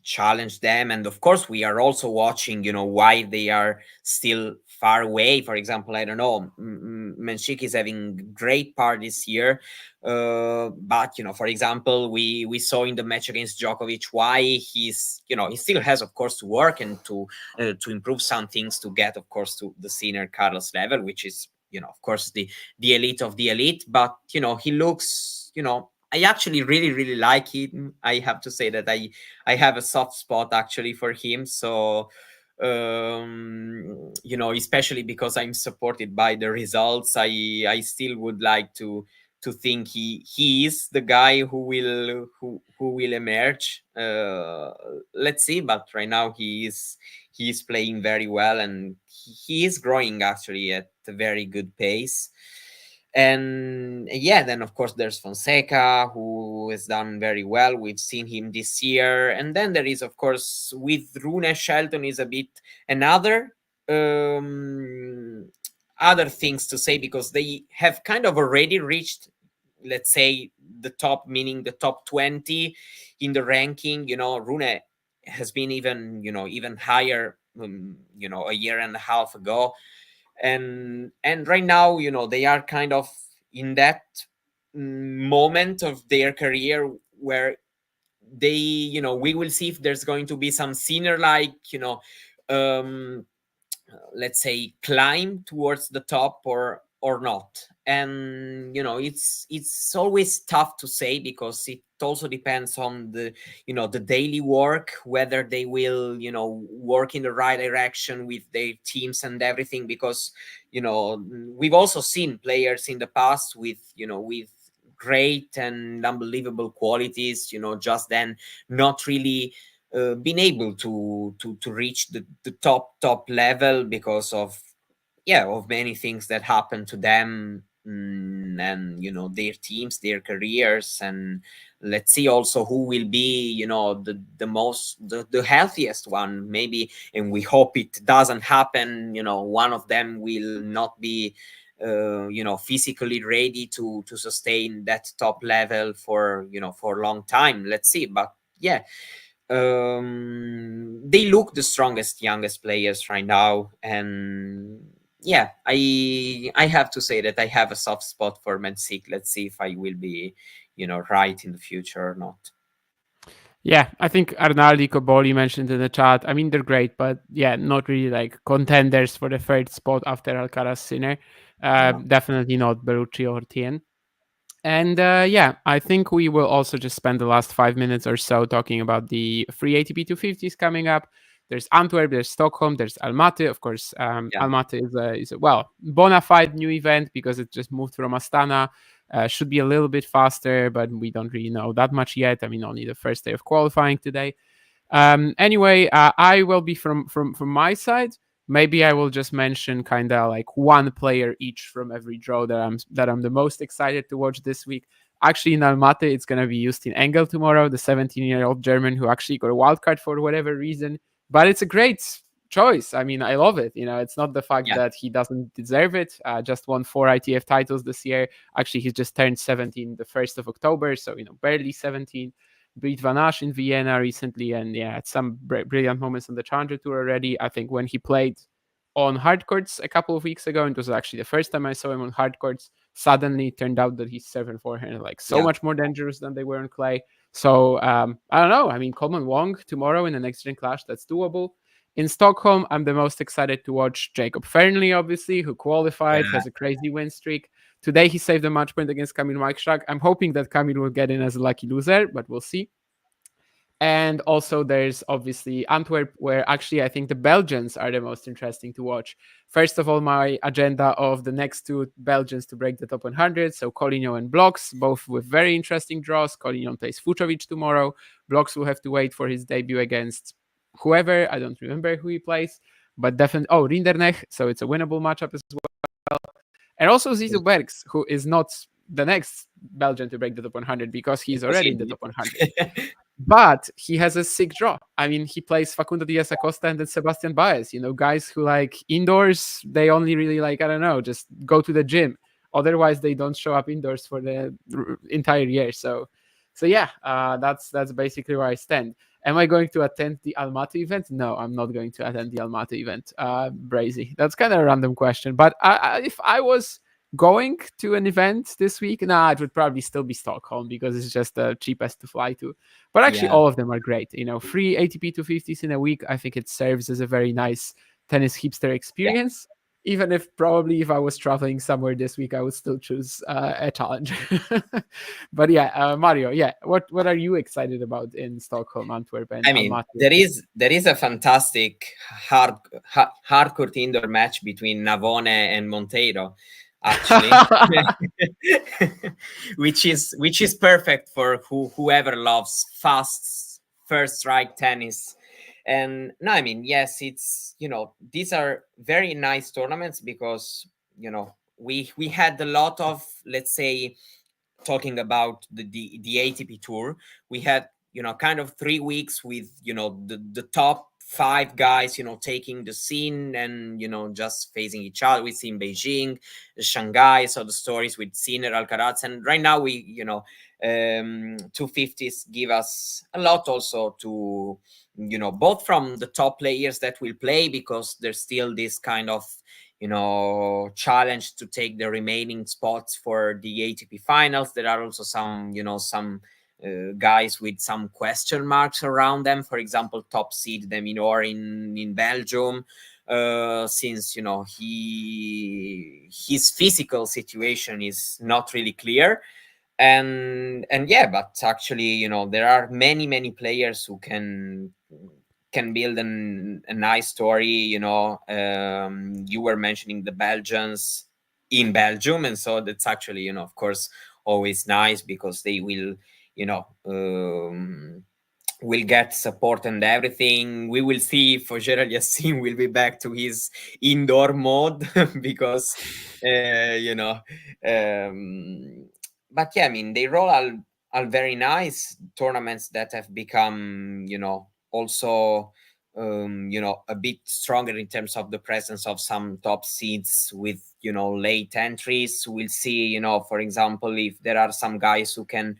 Speaker 14: challenge them. And of course, we are also watching, why they are still far away. For example, I don't know, Machac is having great part this year, but for example, we saw in the match against Djokovic why he's he still has, of course, to work and to improve some things to get, of course, to the Sinner Carlos level, which is of course the elite of the elite. But he looks, I actually really, really like him. I have to say that I have a soft spot actually for him. So, especially because I'm supported by the results, I still would like to think he is the guy who will emerge. Let's see. But right now he is playing very well, and he is growing actually at a very good pace. And then of course there's Fonseca, who has done very well. We've seen him this year. And then there is, of course, with Rune, Shelton is a bit another other things to say, because they have kind of already reached, let's say, the top, meaning the top 20 in the ranking. Rune has been even higher a year and a half ago. And right now, they are kind of in that moment of their career where they, we will see if there's going to be some Sinner like, let's say, climb towards the top, or or not. And it's always tough to say, because it also depends on the the daily work, whether they will work in the right direction with their teams and everything. Because we've also seen players in the past with with great and unbelievable qualities, just then not really been able to reach the top level because of many things that happen to them, and their teams, their careers. And let's see also who will be the healthiest one, maybe. And we hope it doesn't happen. One of them will not be physically ready to sustain that top level for for a long time. Let's see. But yeah, they look the strongest, youngest players right now. And yeah, I have to say that I have a soft spot for Mexic. Let's see if I will be right in the future or not.
Speaker 13: Yeah, I think Arnaldi, Koboli mentioned in the chat. I mean, they're great, but yeah, not really like contenders for the third spot after Alcaraz, Sinner. Definitely not Berrucci or Tien. And yeah, I think we will also just spend the last 5 minutes or so talking about the free ATP 250s coming up. There's Antwerp, there's Stockholm, there's Almaty. Of course, Almaty is a bona fide new event because it just moved from Astana. Should be a little bit faster, but we don't really know that much yet. I mean, only the first day of qualifying today. Anyway, I will be from my side. Maybe I will just mention kind of like one player each from every draw that I'm the most excited to watch this week. Actually, in Almaty, it's going to be Justin Engel tomorrow, the 17-year-old German who actually got a wild card for whatever reason. But it's a great choice. I mean, I love it. It's not the fact that he doesn't deserve it. Just won 4 ITF titles this year. Actually, he's just turned 17 the 1st of October, so barely 17. Beat Van Asch in Vienna recently, and had some brilliant moments on the Challenger Tour already. I think when he played on hard courts a couple of weeks ago, and it was actually the first time I saw him on hard courts, suddenly it turned out that he's serving forehand like much more dangerous than they were on clay. So I don't know. I mean, Coleman Wong tomorrow in the next gen clash, that's doable. In Stockholm, I'm the most excited to watch Jacob Fernley, obviously, who qualified, has a crazy win streak. Today, he saved a match point against Kamil Machac. I'm hoping that Kamil will get in as a lucky loser, but we'll see. And also, there's obviously Antwerp, where actually I think the Belgians are the most interesting to watch. First of all, my agenda of the next 2 Belgians to break the top 100. So Collignon and Blocks, both with very interesting draws. Collignon plays Fucsovics tomorrow. Blocks will have to wait for his debut against whoever. I don't remember who he plays, but definitely. Oh, Rinderknecht. So it's a winnable matchup as well. And also Zizou Bergs, who is not the next Belgian to break the top 100 because he's already in the top 100. But he has a sick draw. I mean, he plays Facundo Diaz Acosta and then Sebastian Baez, guys who like indoors, they only really like, I don't know, just go to the gym. Otherwise, they don't show up indoors for the entire year. So yeah, that's basically where I stand. Am I going to attend the Almaty event? No, I'm not going to attend the Almaty event. Brazy. That's kind of a random question. But if I was going to an event this week, it would probably still be Stockholm because it's just the cheapest to fly to. But actually, all of them are great. Free ATP 250s in a week. I think it serves as a very nice tennis hipster experience. Even if probably if I was traveling somewhere this week, I would still choose a challenger. But yeah, Mario, what are you excited about in Stockholm, Antwerp, and Almaty?
Speaker 14: There is a fantastic hard court indoor match between Navone and Monteiro, actually, which is perfect for whoever loves fast first strike tennis. And no, I mean, yes, it's these are very nice tournaments because we had a lot of, let's say, talking about the ATP tour, we had kind of 3 weeks with the top 5 guys taking the scene and just facing each other. We see in Beijing, Shanghai, so the stories with Sinner, Alcaraz, and right now we 250s give us a lot also to both from the top players that will play, because there's still this kind of challenge to take the remaining spots for the ATP finals. There are also some guys with some question marks around them. For example, top seed Deminor in Belgium, since his physical situation is not really clear. And yeah, but actually, there are many players who can build a nice story. You were mentioning the Belgians in Belgium, and so that's actually, of course, always nice, because they will will get support and everything. We will see if Gerald Yassin will be back to his indoor mode because but yeah, I mean, they roll are very nice tournaments that have become also a bit stronger in terms of the presence of some top seeds with late entries. We'll see, for example, if there are some guys who can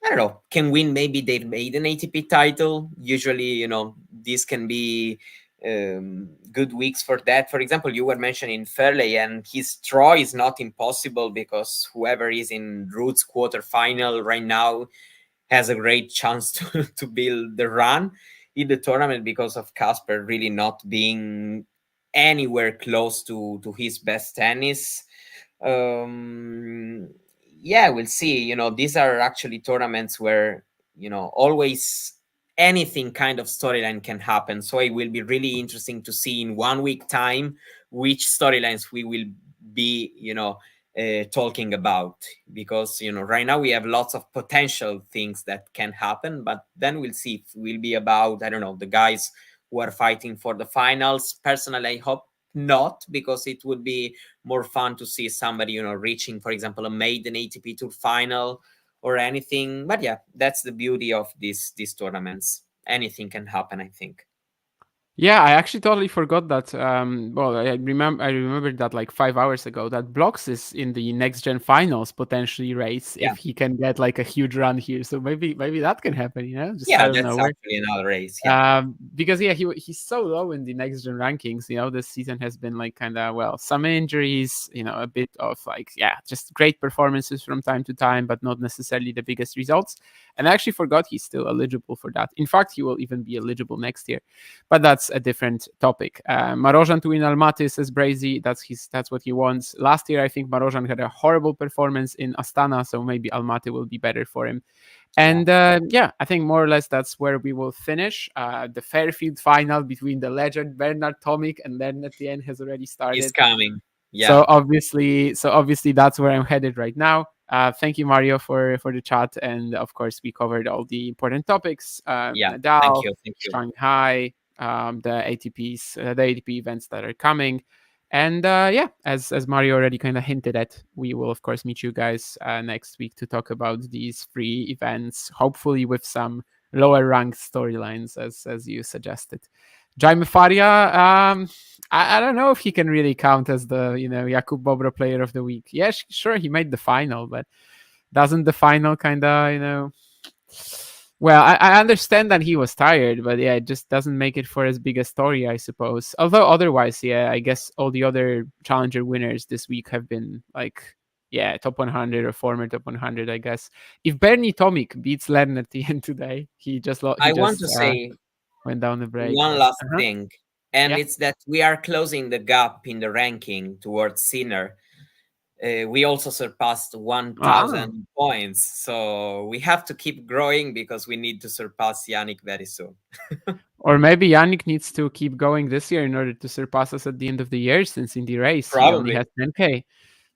Speaker 14: I don't know, can win maybe their maiden ATP title. Usually, this can be good weeks for that. For example, you were mentioning Fairley, and his draw is not impossible, because whoever is in Roots quarterfinal right now has a great chance to build the run in the tournament, because of Casper really not being anywhere close to his best tennis. Yeah, we'll see. These are actually tournaments where always anything kind of storyline can happen, so it will be really interesting to see in 1 week time which storylines we will be talking about, because right now we have lots of potential things that can happen, but then we'll see if we'll be about, I don't know, the guys who are fighting for the finals. Personally, I hope not, because it would be more fun to see somebody reaching, for example, a maiden ATP Tour final or anything. But yeah, that's the beauty of these tournaments. Anything can happen, I think.
Speaker 13: Yeah, I actually totally forgot that. Well, I remembered that like 5 hours ago, that Blocks is in the next gen finals potentially race if he can get like a huge run here. So maybe that can happen, just
Speaker 14: yeah,
Speaker 13: out of
Speaker 14: that's
Speaker 13: nowhere.
Speaker 14: actually another race.
Speaker 13: Because he's so low in the next gen rankings. This season has been like kind of some injuries, a bit of just great performances from time to time, but not necessarily the biggest results. And I actually forgot he's still eligible for that. In fact, he will even be eligible next year, but that's a different topic. Marozsan to win Almaty, says Brazy. That's what he wants. Last year, I think Marozsan had a horrible performance in Astana, so maybe Almaty will be better for him. And I think more or less that's where we will finish. The Fairfield final between the legend Bernard Tomic and then at the end has already started.
Speaker 14: It's coming. Yeah.
Speaker 13: So obviously that's where I'm headed right now. Thank you, Mario, for the chat, and of course we covered all the important topics. Nadal,
Speaker 14: thank you.
Speaker 13: Shanghai, the ATP events that are coming, and as Mario already kind of hinted at, we will of course meet you guys next week to talk about these 3 events, hopefully with some lower ranked storylines as you suggested. Jaime Faria, I don't know if he can really count as the Jakub Bobro player of the week. Yeah, sure, he made the final, but doesn't the final kind of well, I understand that he was tired, but yeah, it just doesn't make it for as big a story, I suppose. Although otherwise, yeah, I guess all the other challenger winners this week have been top 100 or former top 100, I guess. If Bernie Tomic beats Lerner at the end today, he just
Speaker 14: I want to say
Speaker 13: went down the break.
Speaker 14: One last thing, and it's that we are closing the gap in the ranking towards Sinner. We also surpassed 1,000 points, so we have to keep growing because we need to surpass Jannik very soon.
Speaker 13: Or maybe Jannik needs to keep going this year in order to surpass us at the end of the year, since in the race he only has 10K.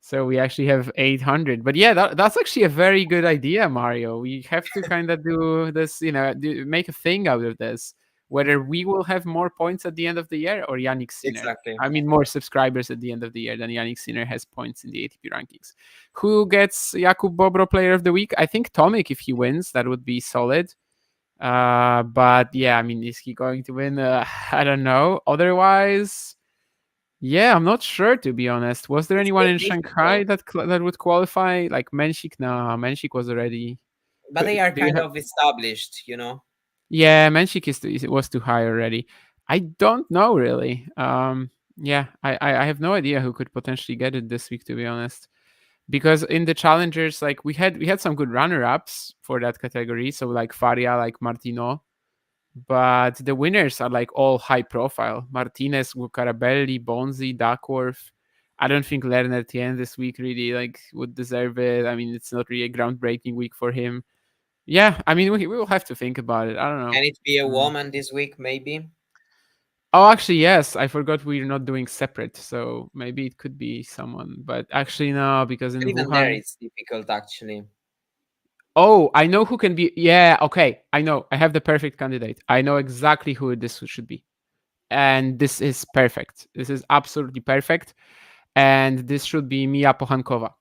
Speaker 13: So we actually have 800. But yeah, that's actually a very good idea, Mario. We have to kind of do this, make a thing out of this. Whether we will have more points at the end of the year or Jannik Sinner.
Speaker 14: Exactly.
Speaker 13: I mean, more subscribers at the end of the year than Jannik Sinner has points in the ATP rankings. Who gets Jakub Bobro Player of the Week? I think Tomic, if he wins, that would be solid. But yeah, I mean, is he going to win? I don't know. Otherwise, yeah, I'm not sure, to be honest. Was there anyone in Shanghai that would qualify? Like Menchik? No, Menchik was already.
Speaker 14: But they are kind of established,
Speaker 13: Yeah, Menchik was too high already. I don't know, really. I have no idea who could potentially get it this week, to be honest. Because in the challengers, like we had some good runner-ups for that category. So like Faria, like Martino. but the winners are like all high profile. Martinez, Gucarabelli, Bonzi, Duckworth. I don't think Lerner Tien this week really like would deserve it. I mean, it's not really a groundbreaking week for him. Yeah, I mean, we will have to think about it. I don't know.
Speaker 14: Can it be a woman this week, maybe?
Speaker 13: Oh, actually, yes. I forgot we're not doing separate, so maybe it could be someone. But actually, no, because in
Speaker 14: Even
Speaker 13: Wuhan,
Speaker 14: there, it's difficult, actually.
Speaker 13: Oh, I know who can be. Yeah, okay. I know. I have the perfect candidate. I know exactly who this should be. And this is perfect. This is absolutely perfect. And this should be Mia Pohankova.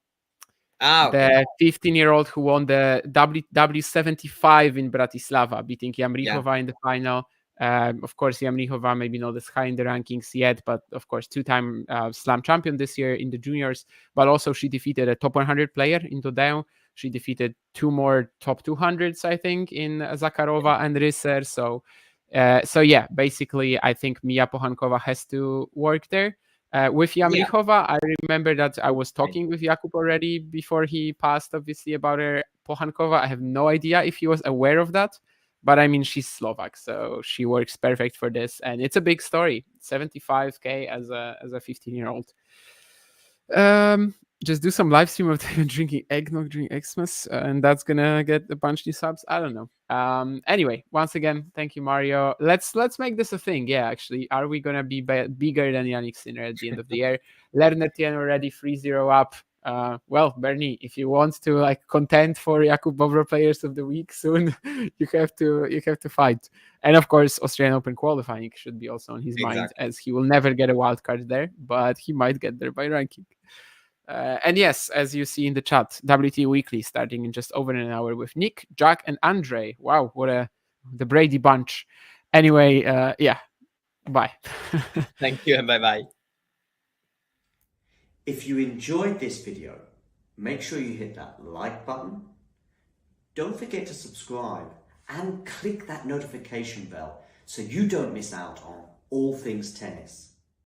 Speaker 14: Okay.
Speaker 13: The 15-year-old who won the W75 in Bratislava, beating Jamrichova in the final. Of course, Jamrichova maybe not as high in the rankings yet, but of course, two-time slam champion this year in the juniors. But also she defeated a top 100 player in Dodeu. She defeated 2 more top 200s, I think, in Zakharova and Risser. So yeah, basically, I think Mia Pohankova has to work there. With Jamrichova, I remember that I was talking with Jakub already before he passed, obviously, about her. Pohankova, I have no idea if he was aware of that, but I mean, she's Slovak, so she works perfect for this, and it's a big story. 75K as a 15-year-old. Just do some live stream of drinking eggnog during Xmas, and that's gonna get a bunch of new subs. I don't know. Anyway, once again, thank you, Mario. Let's make this a thing. Yeah, actually, are we gonna be bigger than Jannik Sinner at the end of the year? Lerner Tien already 3-0 up. Well, Bernie, if you want to like contend for Jakub Bobro Players of the Week soon, you have to fight. And of course, Australian Open qualifying should be also on his mind, as he will never get a wild card there, but he might get there by ranking. And yes, as you see in the chat, WTA Weekly starting in just over an hour with Nick, Jack, and Andre. Wow, what the Brady bunch. Anyway, yeah, bye.
Speaker 14: Thank you and bye-bye.
Speaker 5: If you enjoyed this video, make sure you hit that like button. Don't forget to subscribe and click that notification bell so you don't miss out on all things tennis.